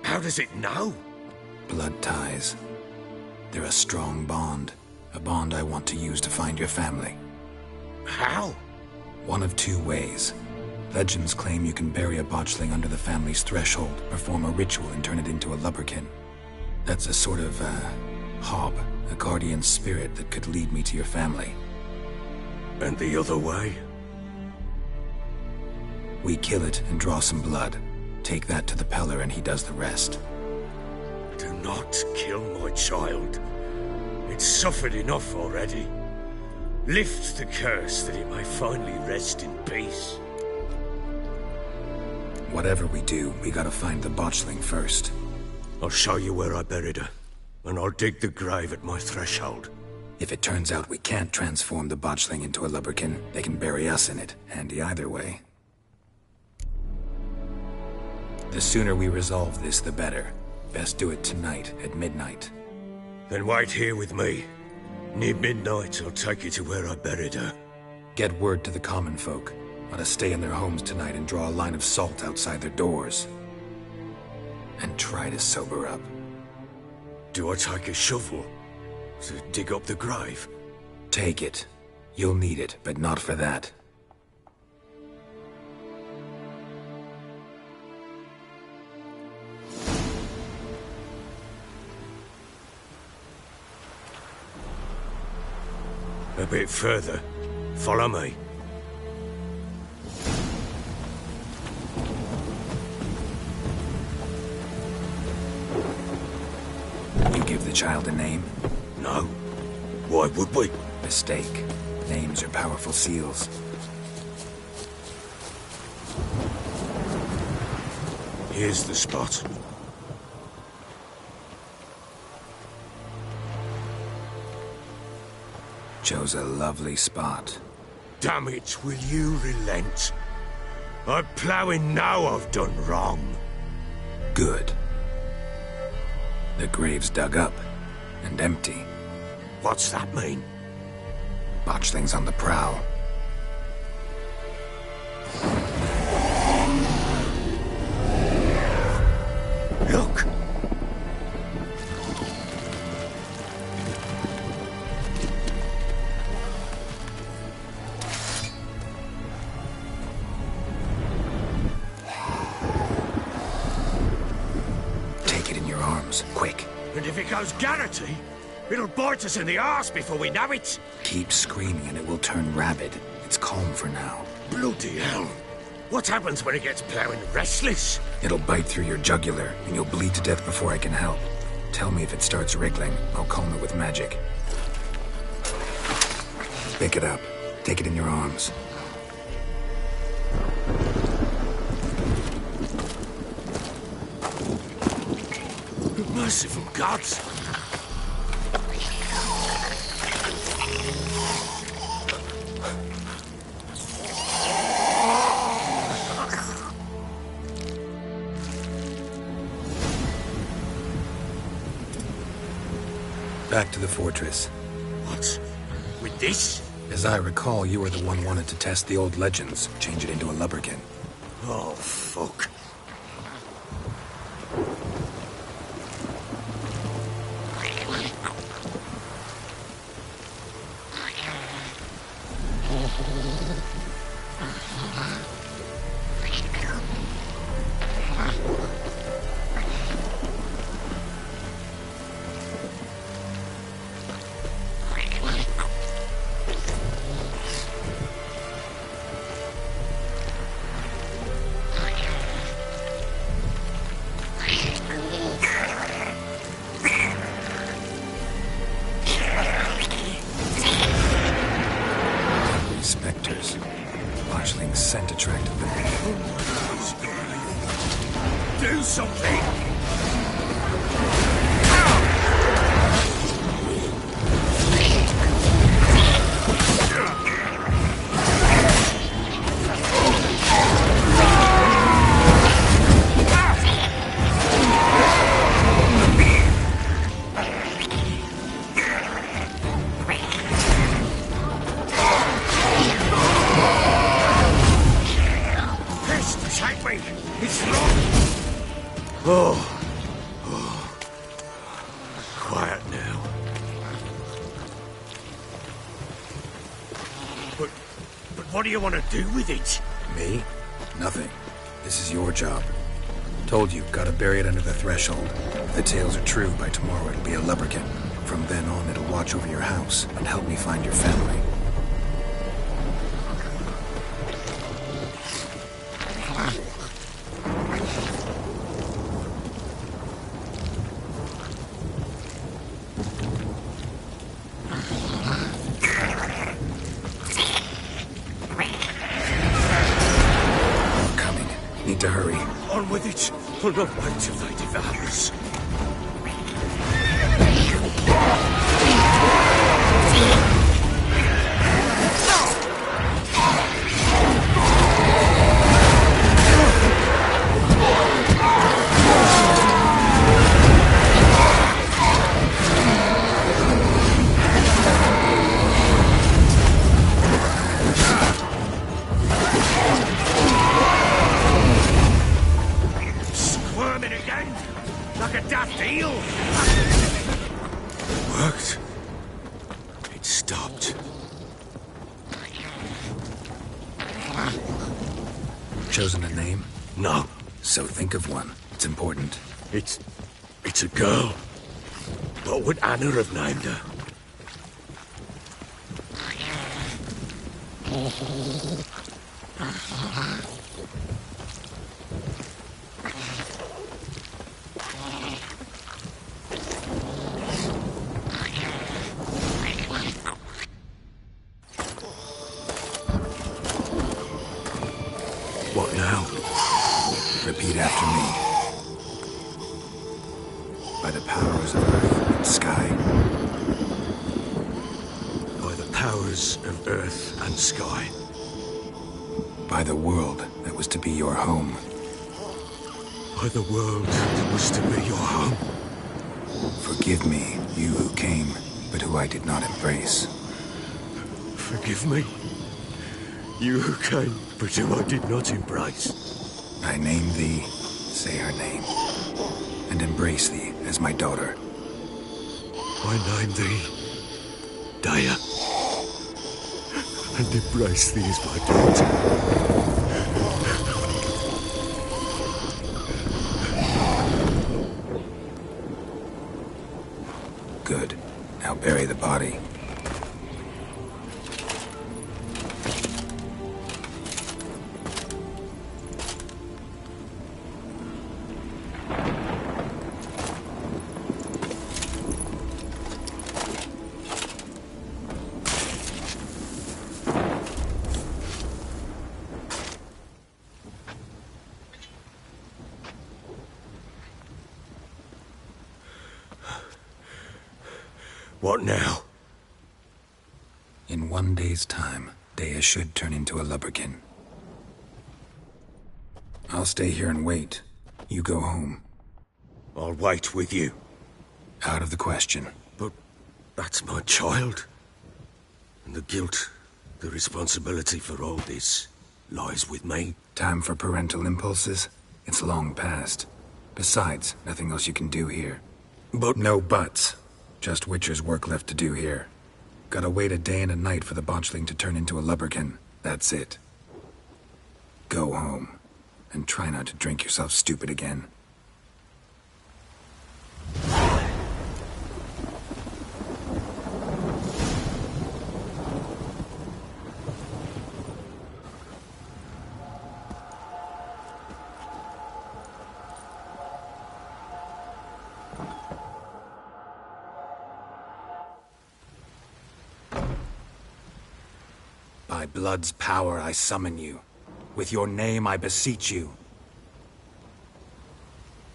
How does it know? Blood ties. They're a strong bond. A bond I want to use to find your family. How? One of two ways. Legends claim you can bury a botchling under the family's threshold, perform a ritual and turn it into a lubberkin. That's a sort of, hob, a guardian spirit that could lead me to your family. And the other way? We kill it and draw some blood. Take that to the Peller and he does the rest. Do not kill my child. It's suffered enough already. Lift the curse that it may finally rest in peace. Whatever we do, we gotta find the botchling first. I'll show you where I buried her, and I'll dig the grave at my threshold. If it turns out we can't transform the botchling into a lubberkin, they can bury us in it. Handy either way. The sooner we resolve this, the better. Best do it tonight, at midnight. Then wait here with me. Near midnight, I'll take you to where I buried her. Get word to the common folk. Let us stay in their homes tonight and draw a line of salt outside their doors. And try to sober up. Do I take a shovel to dig up the grave? Take it. You'll need it, but not for that. A bit further. Follow me. You give the child a name? No. Why would we? Mistake. Names are powerful seals. Here's the spot. Chose a lovely spot. Damn it, will you relent? I'm ploughing now I've done wrong. Good. The grave's dug up and empty. What's that mean? Botchlings on the prowl. Look! Take it in your arms, quick. And if it goes Garrity, it'll bite us in the arse before we know it. Keep screaming and it will turn rabid. It's calm for now. Bloody hell. What happens when it gets ploughing restless? It'll bite through your jugular and you'll bleed to death before I can help. Tell me if it starts wriggling. I'll calm it with magic. Pick it up. Take it in your arms. Merciful gods! Back to the fortress. What? With this? As I recall, you were the one wanted to test the old legends, change it into a lubberkin. Oh, fuck. Spectres. Botchling's scent attracted them. Do something! Oh. Quiet now. But what do you want to do with it? Me? Nothing. This is your job. Told you, gotta bury it under the threshold. If the tales are true, by tomorrow it'll be a lubberkin. From then on, it'll watch over your house and help me find your family. Need to hurry. On with it. We'll not wait till they devour us. chosen a name? No. So think of one. It's important. It's a girl. What would Anna have named her? What now? Repeat after me. By the powers of earth and sky. By the powers of earth and sky. By the world that was to be your home. By the world that was to be your home. Forgive me, you who came, but who I did not embrace. Forgive me, you who came, but who I did not embrace. I name thee, say her name, and embrace thee as my daughter. I name thee, Daya, and embrace thee as my daughter. Good. Now bury the body. What now? In 1 day's time, Daya should turn into a lubberkin. I'll stay here and wait. You go home. I'll wait with you. Out of the question. But that's my child. And the guilt, the responsibility for all this lies with me. Time for parental impulses? It's long past. Besides, nothing else you can do here. But... No buts. Just Witcher's work left to do here. Gotta wait a day and a night for the botchling to turn into a lubberkin. That's it. Go home. And try not to drink yourself stupid again. By blood's power I summon you. With your name I beseech you.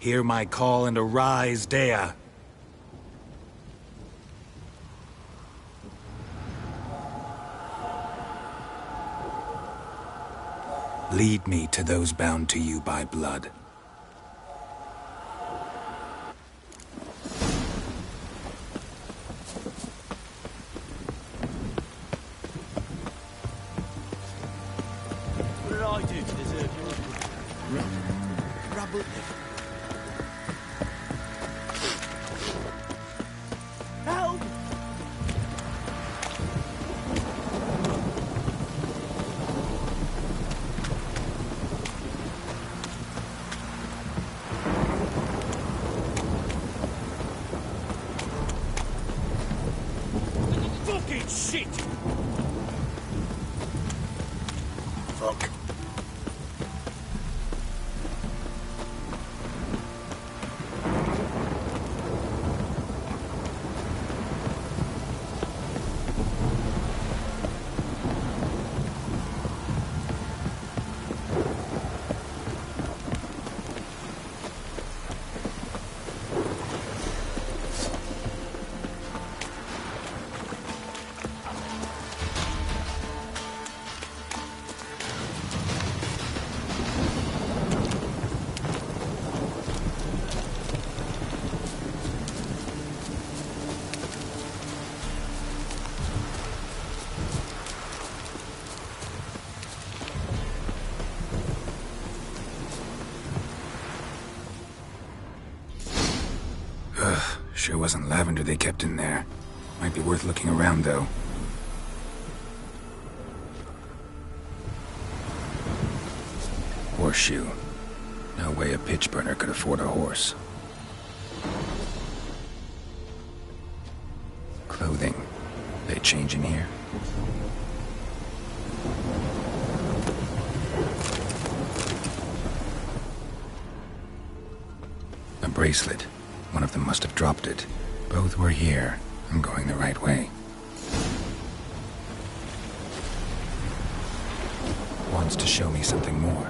Hear my call and arise, Daya. Lead me to those bound to you by blood. What did I do to deserve your rubble? Help! Fucking shit! Fuck. Sure wasn't lavender they kept in there. Might be worth looking around, though. horseshoe. No way a pitch burner could afford a horse. Clothing. They change in here? A bracelet. One of them must have dropped it. Both were here. I'm going the right way. Wants to show me something more.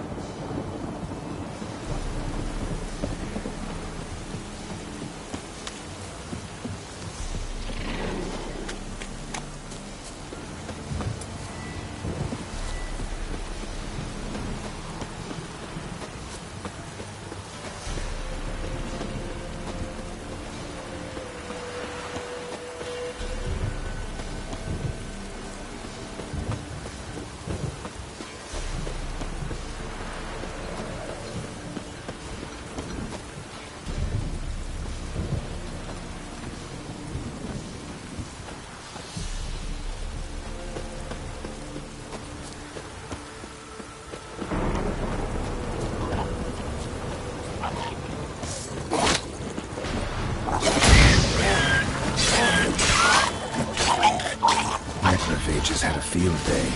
Necrophages had a field day.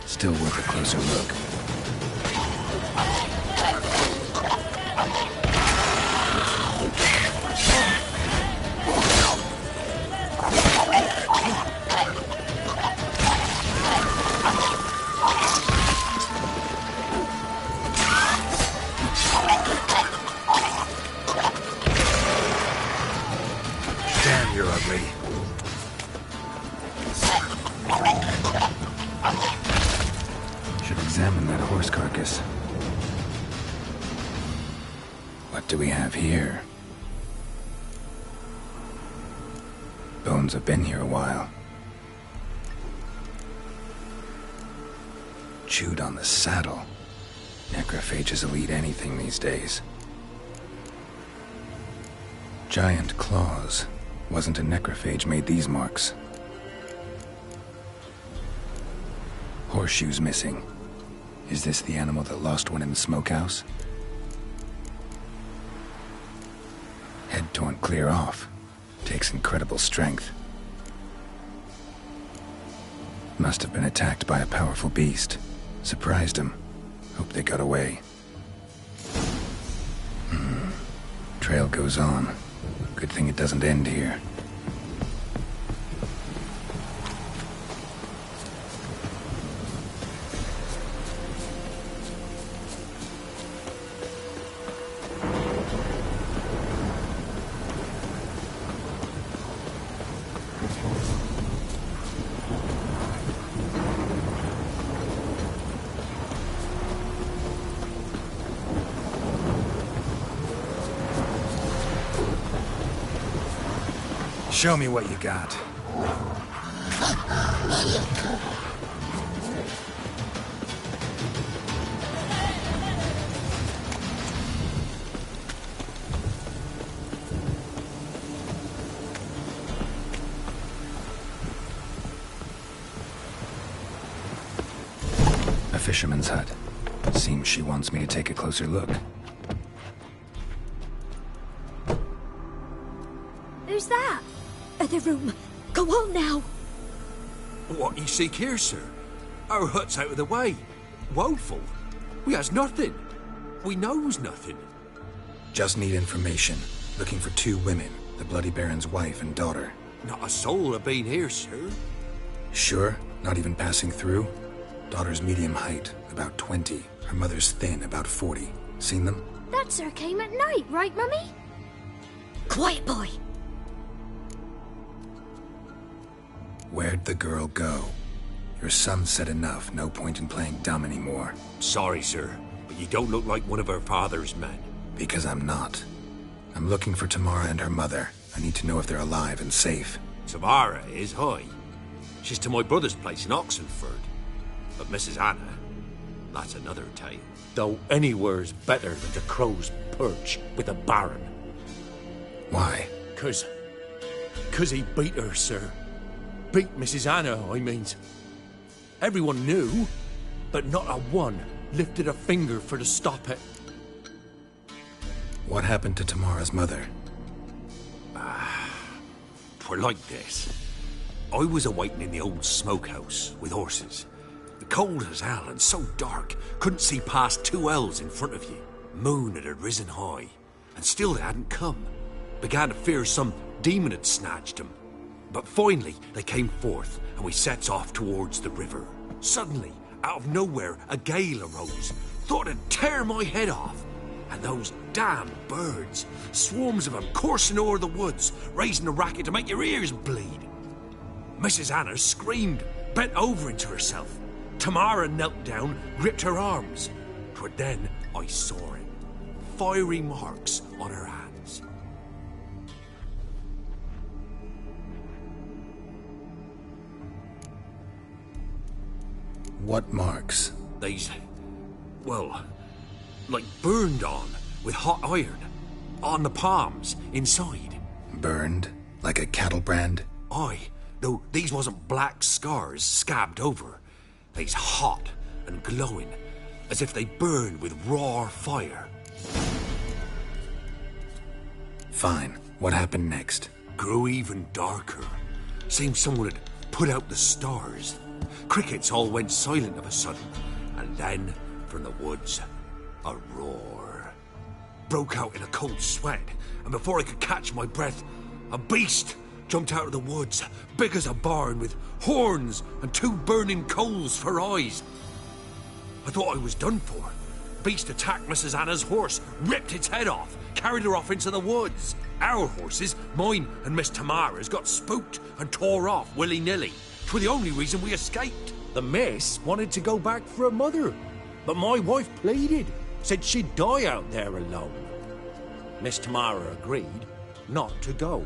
Still worth a closer look. Damn, you're ugly. Should examine that horse carcass. What do we have here? Bones have been here a while. Chewed on the saddle. Necrophages will eat anything these days. Giant claws. Wasn't a necrophage made these marks. Horseshoes missing. Is this the animal that lost one in the smokehouse? Head torn clear off. Takes incredible strength. Must have been attacked by a powerful beast. Surprised him. Hope they got away. Trail goes on. Good thing it doesn't end here. Show me what you got. A fisherman's hut. Seems she wants me to take a closer look. Who's that? Other room. Go on now. What you seek here, sir? Our hut's out of the way. Woeful. We has nothing. We knows nothing. Just need information. Looking for 2 women. The Bloody Baron's wife and daughter. Not a soul have been here, sir. Sure? Not even passing through? Daughter's medium height, about 20. Her mother's thin, about 40. Seen them? That sir came at night, right, Mummy? Quiet, boy. Where'd the girl go? Your son said enough. No point in playing dumb anymore. Sorry, sir, but you don't look like one of her father's men. Because I'm not. I'm looking for Tamara and her mother. I need to know if they're alive and safe. Tamara is high. She's to my brother's place in Oxenford. But Mrs. Anna, that's another tale. Though anywhere's better than the Crow's Perch with a Baron. Why? 'Cause he beat her, sir. Beat Mrs. Anna, I mean. Everyone knew, but not a one lifted a finger for to stop it. What happened to Tamara's mother? Twere like this. I was awaiting in the old smokehouse with horses. The cold as hell and so dark, couldn't see past 2 ells in front of you. Moon had risen high, and still they hadn't come. Began to fear some demon had snatched them. But finally they came forth, and we sets off towards the river. Suddenly, out of nowhere, a gale arose. Thought it'd tear my head off. And those damn birds, swarms of them coursing o'er the woods, raising a racket to make your ears bleed. Mrs. Anna screamed, bent over into herself. Tamara knelt down, gripped her arms. 'Twere then I saw it. Fiery marks on her hands. What marks? They's, well, like burned on with hot iron. On the palms, inside. Burned? Like a cattle brand? Aye, though these wasn't black scars scabbed over. They's hot and glowing, as if they burned with raw fire. Fine. What happened next? Grew even darker. Seemed someone had put out the stars. Crickets all went silent of a sudden, and then, from the woods, a roar. Broke out in a cold sweat, and before I could catch my breath, a beast jumped out of the woods, big as a barn, with horns and 2 burning coals for eyes. I thought I was done for. Beast attacked Mrs. Anna's horse, ripped its head off, carried her off into the woods. Our horses, mine and Miss Tamara's, got spooked and tore off willy-nilly. 'Twere the only reason we escaped. The miss wanted to go back for her mother, but my wife pleaded, said she'd die out there alone. Miss Tamara agreed not to go.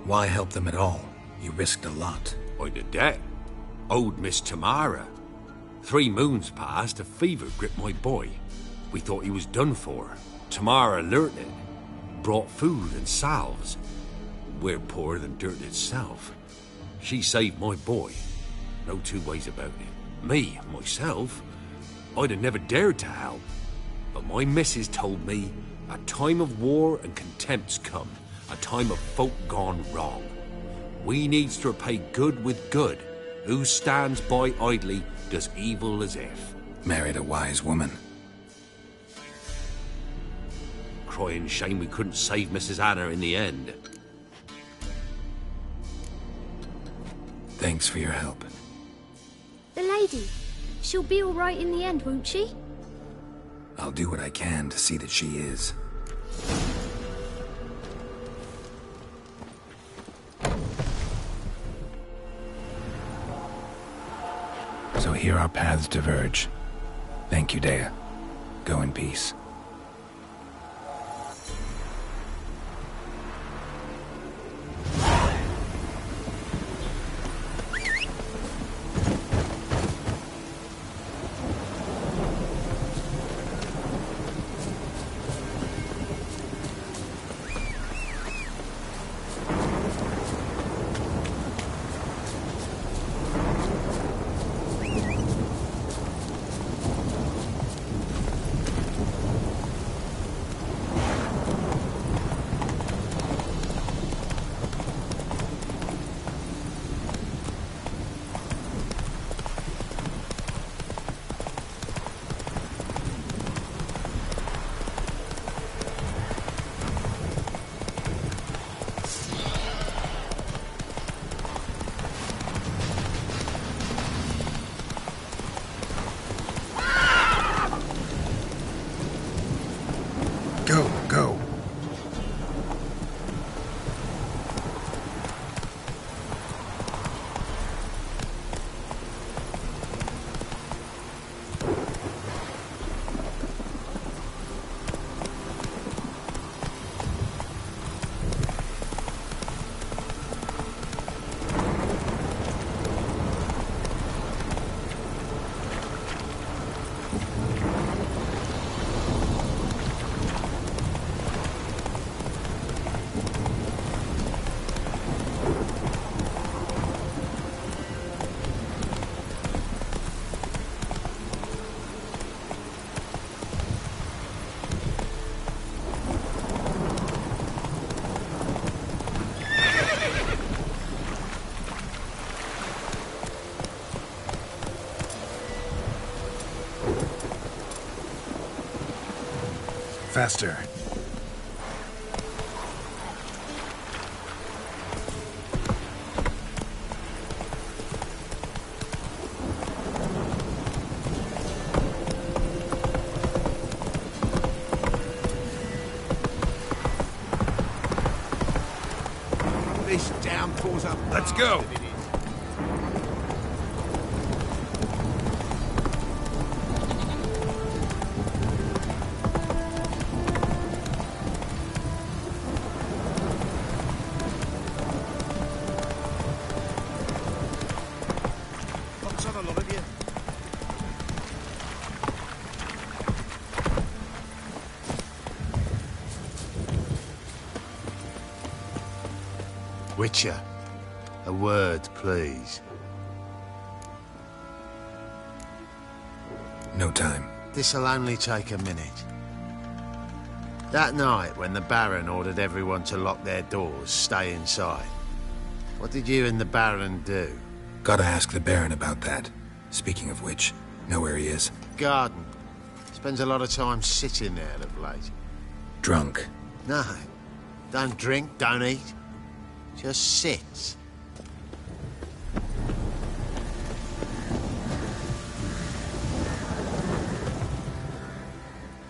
Why help them at all? You risked a lot. I'd a debt. Owed Miss Tamara. 3 moons passed, a fever gripped my boy. We thought he was done for. Tamara learnt it. Brought food and salves. We're poorer than dirt itself. She saved my boy. No 2 ways about it. Me, myself, I'd have never dared to help. But my missus told me a time of war and contempt's come. A time of folk gone wrong. We needs to repay good with good. Who stands by idly does evil as if. Married a wise woman. Crying shame we couldn't save Mrs. Anna in the end. Thanks for your help. The lady, she'll be all right in the end, won't she? I'll do what I can to see that she is. So here our paths diverge. Thank you, Dea. Go in peace. Faster. This downpour's up. Let's go. What's on a lot of you? Witcher, a word, please. No time. This'll only take a minute. That night, when the Baron ordered everyone to lock their doors, stay inside, what did you and the Baron do? Gotta ask the Baron about that. Speaking of which, know where he is? Garden. Spends a lot of time sitting there of late. Drunk. No. Don't drink, don't eat. Just sits.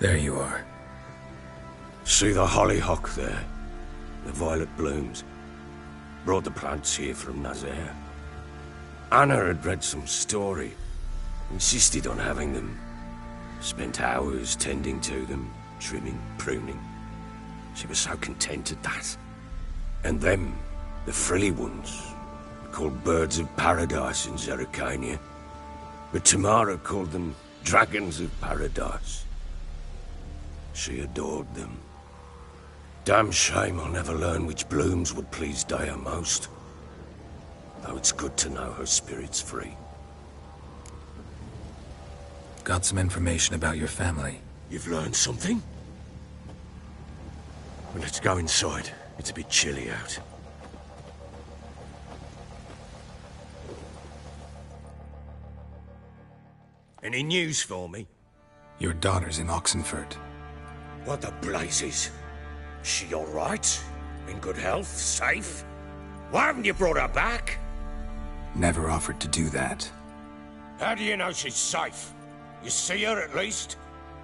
There you are. See the hollyhock there? The violet blooms. Brought the plants here from Nazaire. Anna had read some story. Insisted on having them. Spent hours tending to them, trimming, pruning. She was so content at that. And them, the frilly ones, called birds of paradise in Zerrikania. But Tamara called them dragons of paradise. She adored them. Damn shame I'll never learn which blooms would please Dea most. Though it's good to know her spirit's free. Got some information about your family. You've learned something? Well, let's go inside. It's a bit chilly out. Any news for me? Your daughter's in Oxenford. What the blazes? She all right? In good health? Safe? Why haven't you brought her back? Never offered to do that. How do you know she's safe? You see her at least?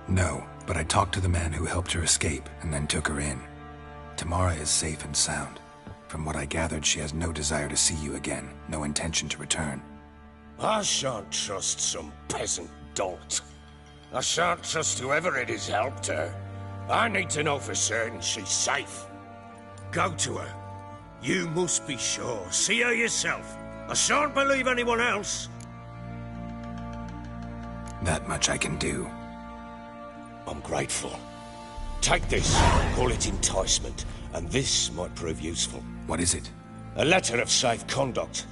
No, but I talked to the man who helped her escape and then took her in. Tamara is safe and sound. From what I gathered, she has no desire to see you again, no intention to return. I shan't trust some peasant dolt. I shan't trust whoever it is helped her. I need to know for certain she's safe. Go to her. You must be sure. See her yourself. I shan't believe anyone else. That much I can do. I'm grateful. Take this. Call it enticement. And this might prove useful. What is it? A letter of safe conduct.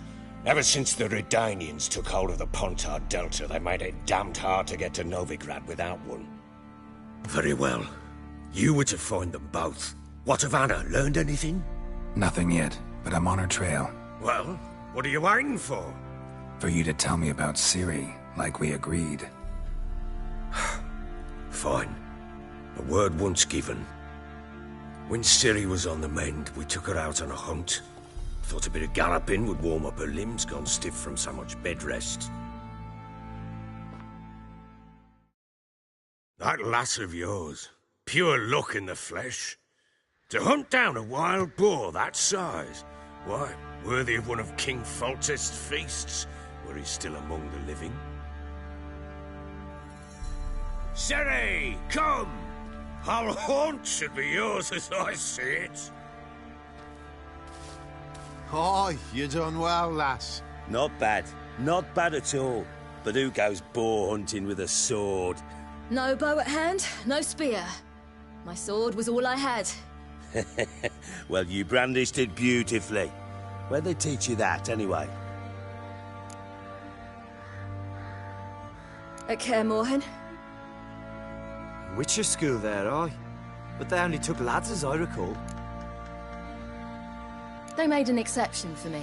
Ever since the Redanians took hold of the Pontar Delta, they made it damned hard to get to Novigrad without one. Very well. You were to find them both. What of Anna? Learned anything? Nothing yet, but I'm on her trail. Well, what are you waiting for? For you to tell me about Ciri, like we agreed. Fine. A word once given. When Ciri was on the mend, we took her out on a hunt. Thought a bit of galloping would warm up her limbs, gone stiff from so much bed rest. That lass of yours, pure luck in the flesh. To hunt down a wild boar that size, why, worthy of one of King Foltest's feasts, where he's still among the living. Ciri, come! Our haunt should be yours as I see it. Aye, you done well, lass. Not bad. Not bad at all. But who goes boar hunting with a sword? No bow at hand, no spear. My sword was all I had. Well, you brandished it beautifully. Where'd they teach you that, anyway? At Kaer Morhen. Witcher school there, aye. But they only took lads, as I recall. They made an exception for me.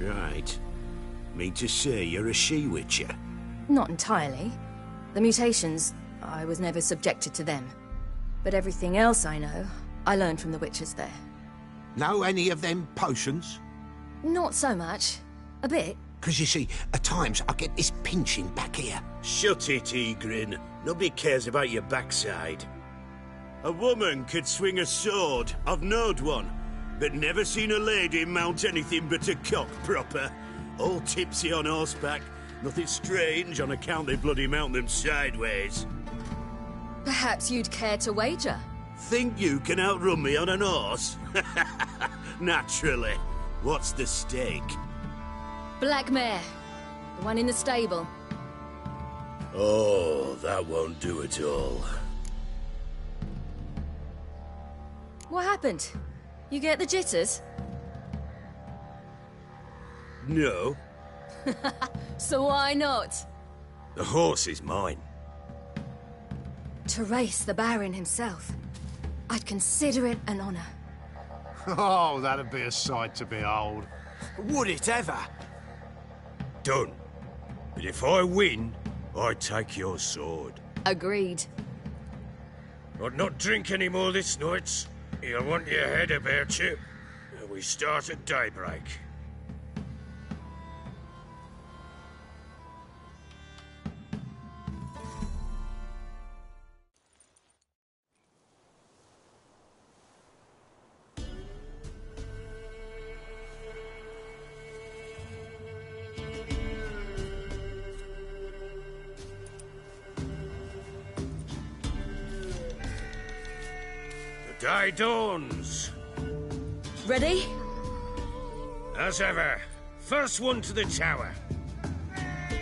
Right. Mean to say you're a she-witcher? Not entirely. The mutations, I was never subjected to them. But everything else I know, I learned from the witches there. Know any of them potions? Not so much. A bit. Because you see, at times I get this pinching back here. Shut it, Egrin. Nobody cares about your backside. A woman could swing a sword. I've knowed one. But never seen a lady mount anything but a cock proper. All tipsy on horseback. Nothing strange on account they bloody mount them sideways. Perhaps you'd care to wager? Think you can outrun me on an horse? Naturally. What's the stake? Black mare. The one in the stable. Oh, that won't do at all. What happened? You get the jitters? No. So why not? The horse is mine. To race the Baron himself. I'd consider it an honor. Oh, that'd be a sight to behold. Would it ever? Done. But if I win, I take your sword. Agreed. I'd not drink any more this night. You'll want your head about you. We start at daybreak. Day dawns. Ready? As ever. First one to the tower.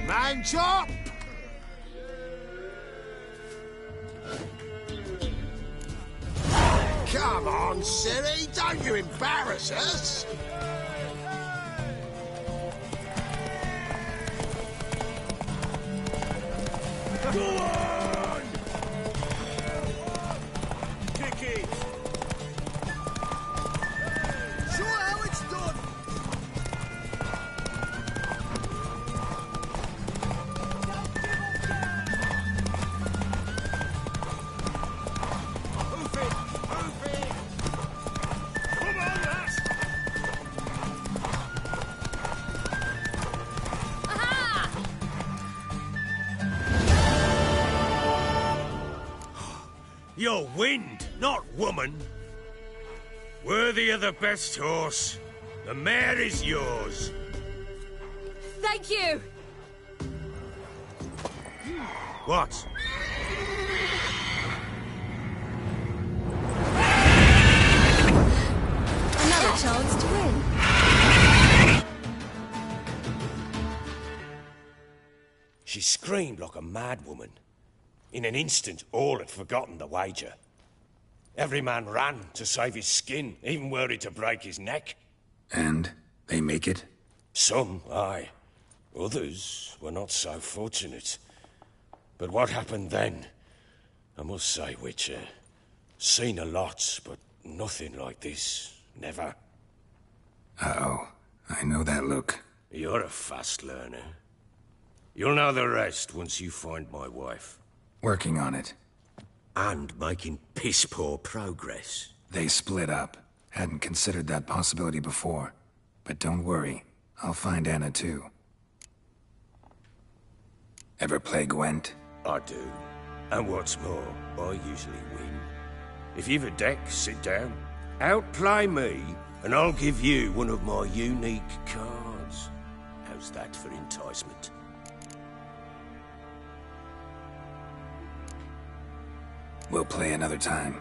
Man chop! Come on, silly, don't you embarrass us! Go on! Kick it! Show how it's done! Move it! Move it! Come on, lass! You're wind, not woman. Worthy of the best horse. The mare is yours. Thank you! What? Another chance to win. She screamed like a mad woman. In an instant, all had forgotten the wager. Every man ran to save his skin, even were it to break his neck. And they make it? Some, aye. Others were not so fortunate. But what happened then? I must say, Witcher, seen a lot, but nothing like this. Never. Uh-oh. I know that look. You're a fast learner. You'll know the rest once you find my wife. Working on it. And making piss-poor progress. They split up. Hadn't considered that possibility before. But don't worry. I'll find Anna too. Ever play Gwent? I do. And what's more, I usually win. If you've a deck, sit down. Outplay me, and I'll give you one of my unique cards. How's that for enticement? We'll play another time.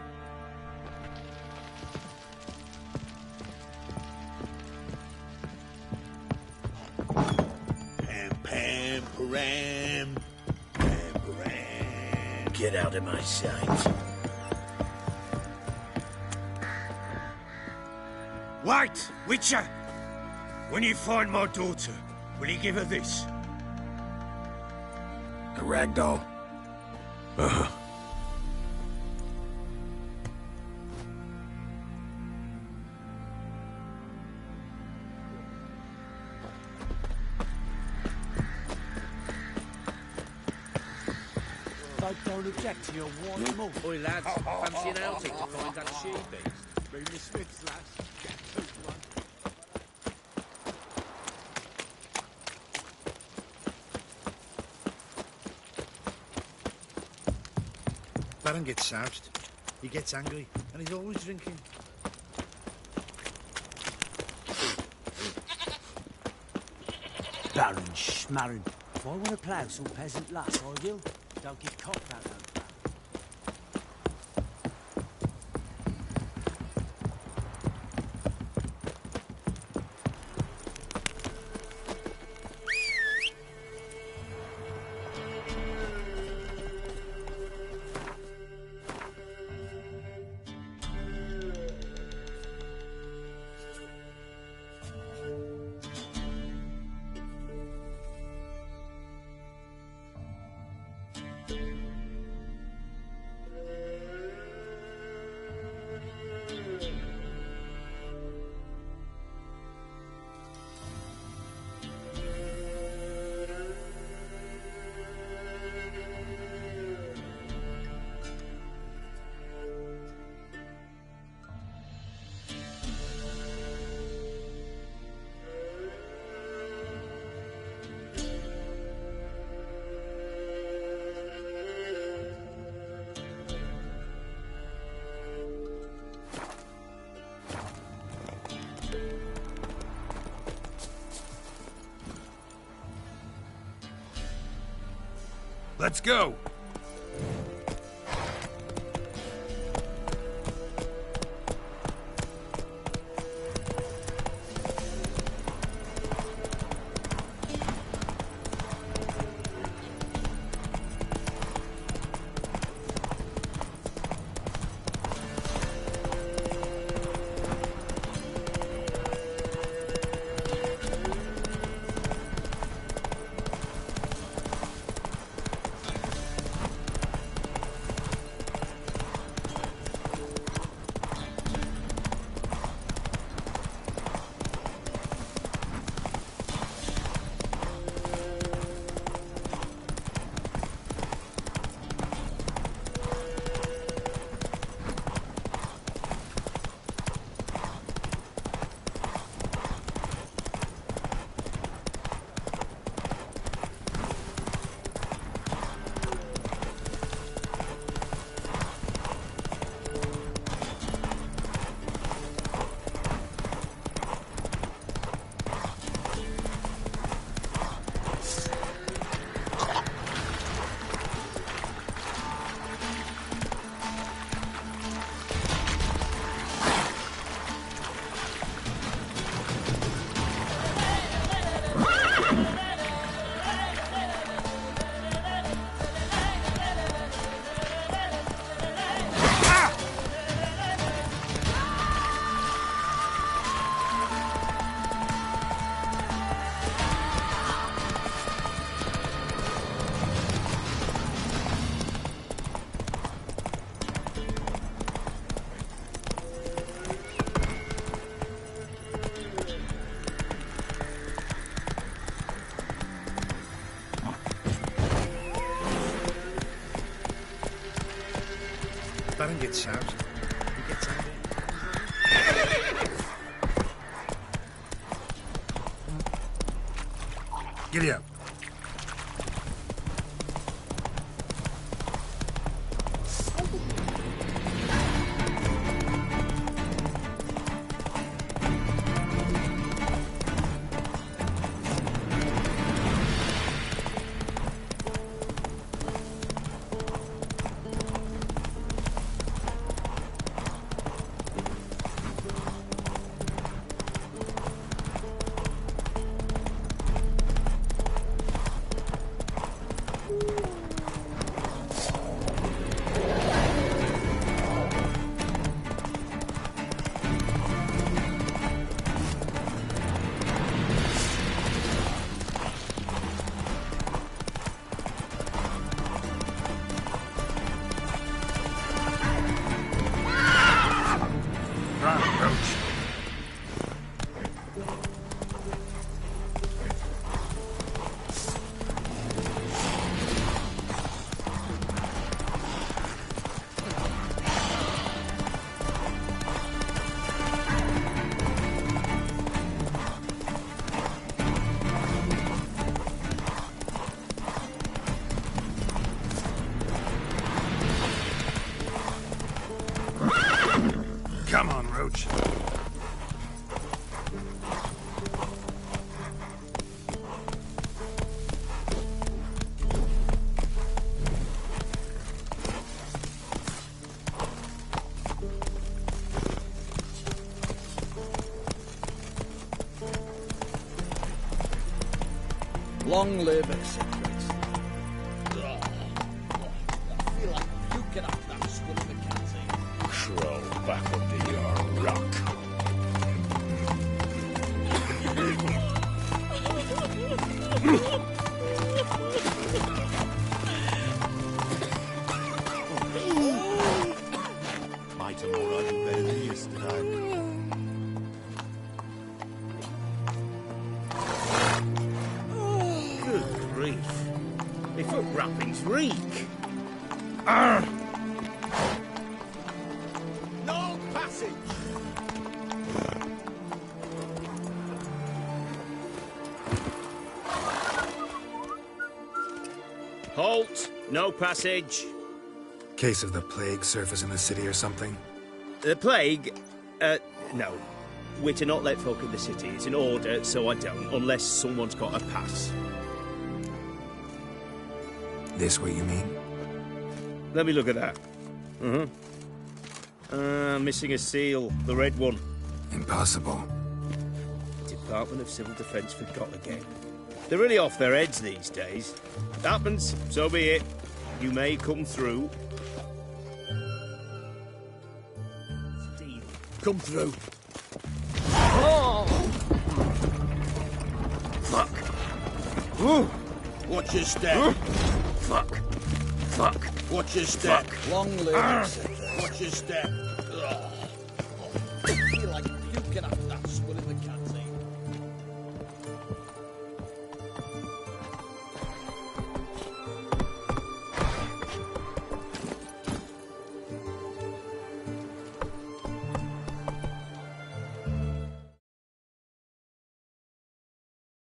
Pam, param, pam, param. Get out of my sight. Wait, Witcher! When you find my daughter, will you give her this? A ragdoll? Uh-huh. folk don't object to your white malt. Oi, lads, fancy an outing to find that she-beast? Bring the Smiths, lads. Get to one. Baron gets soused. He gets angry, and he's always drinking. Baron schmarren. If I want to plough some peasant lass, I will. Don't get caught that though. Let's go! Baron gets soused. He gets angry. Giddy up. torch. Long live a secret. I feel like puking up that skull of a cat. Crawl back under your rock. My tomorrow do better than yesterday. Good grief. My foot wrappings reek. No passage! Halt! No passage. Case of the plague surface in the city or something? The plague? No. We're to not let folk in the city. It's an order, so I don't, unless someone's got a pass. This what you mean? Let me look at that. Missing a seal. The red one. Impossible. Department of Civil Defence forgot again. They're really off their heads these days. Happens, so be it. You may come through. Steve, come through. Oh! Fuck. Ooh. Watch your step. Fuck. Fuck. Watch your step. Fuck. Long live. Watch your step. I feel like puking after that skull in the cat.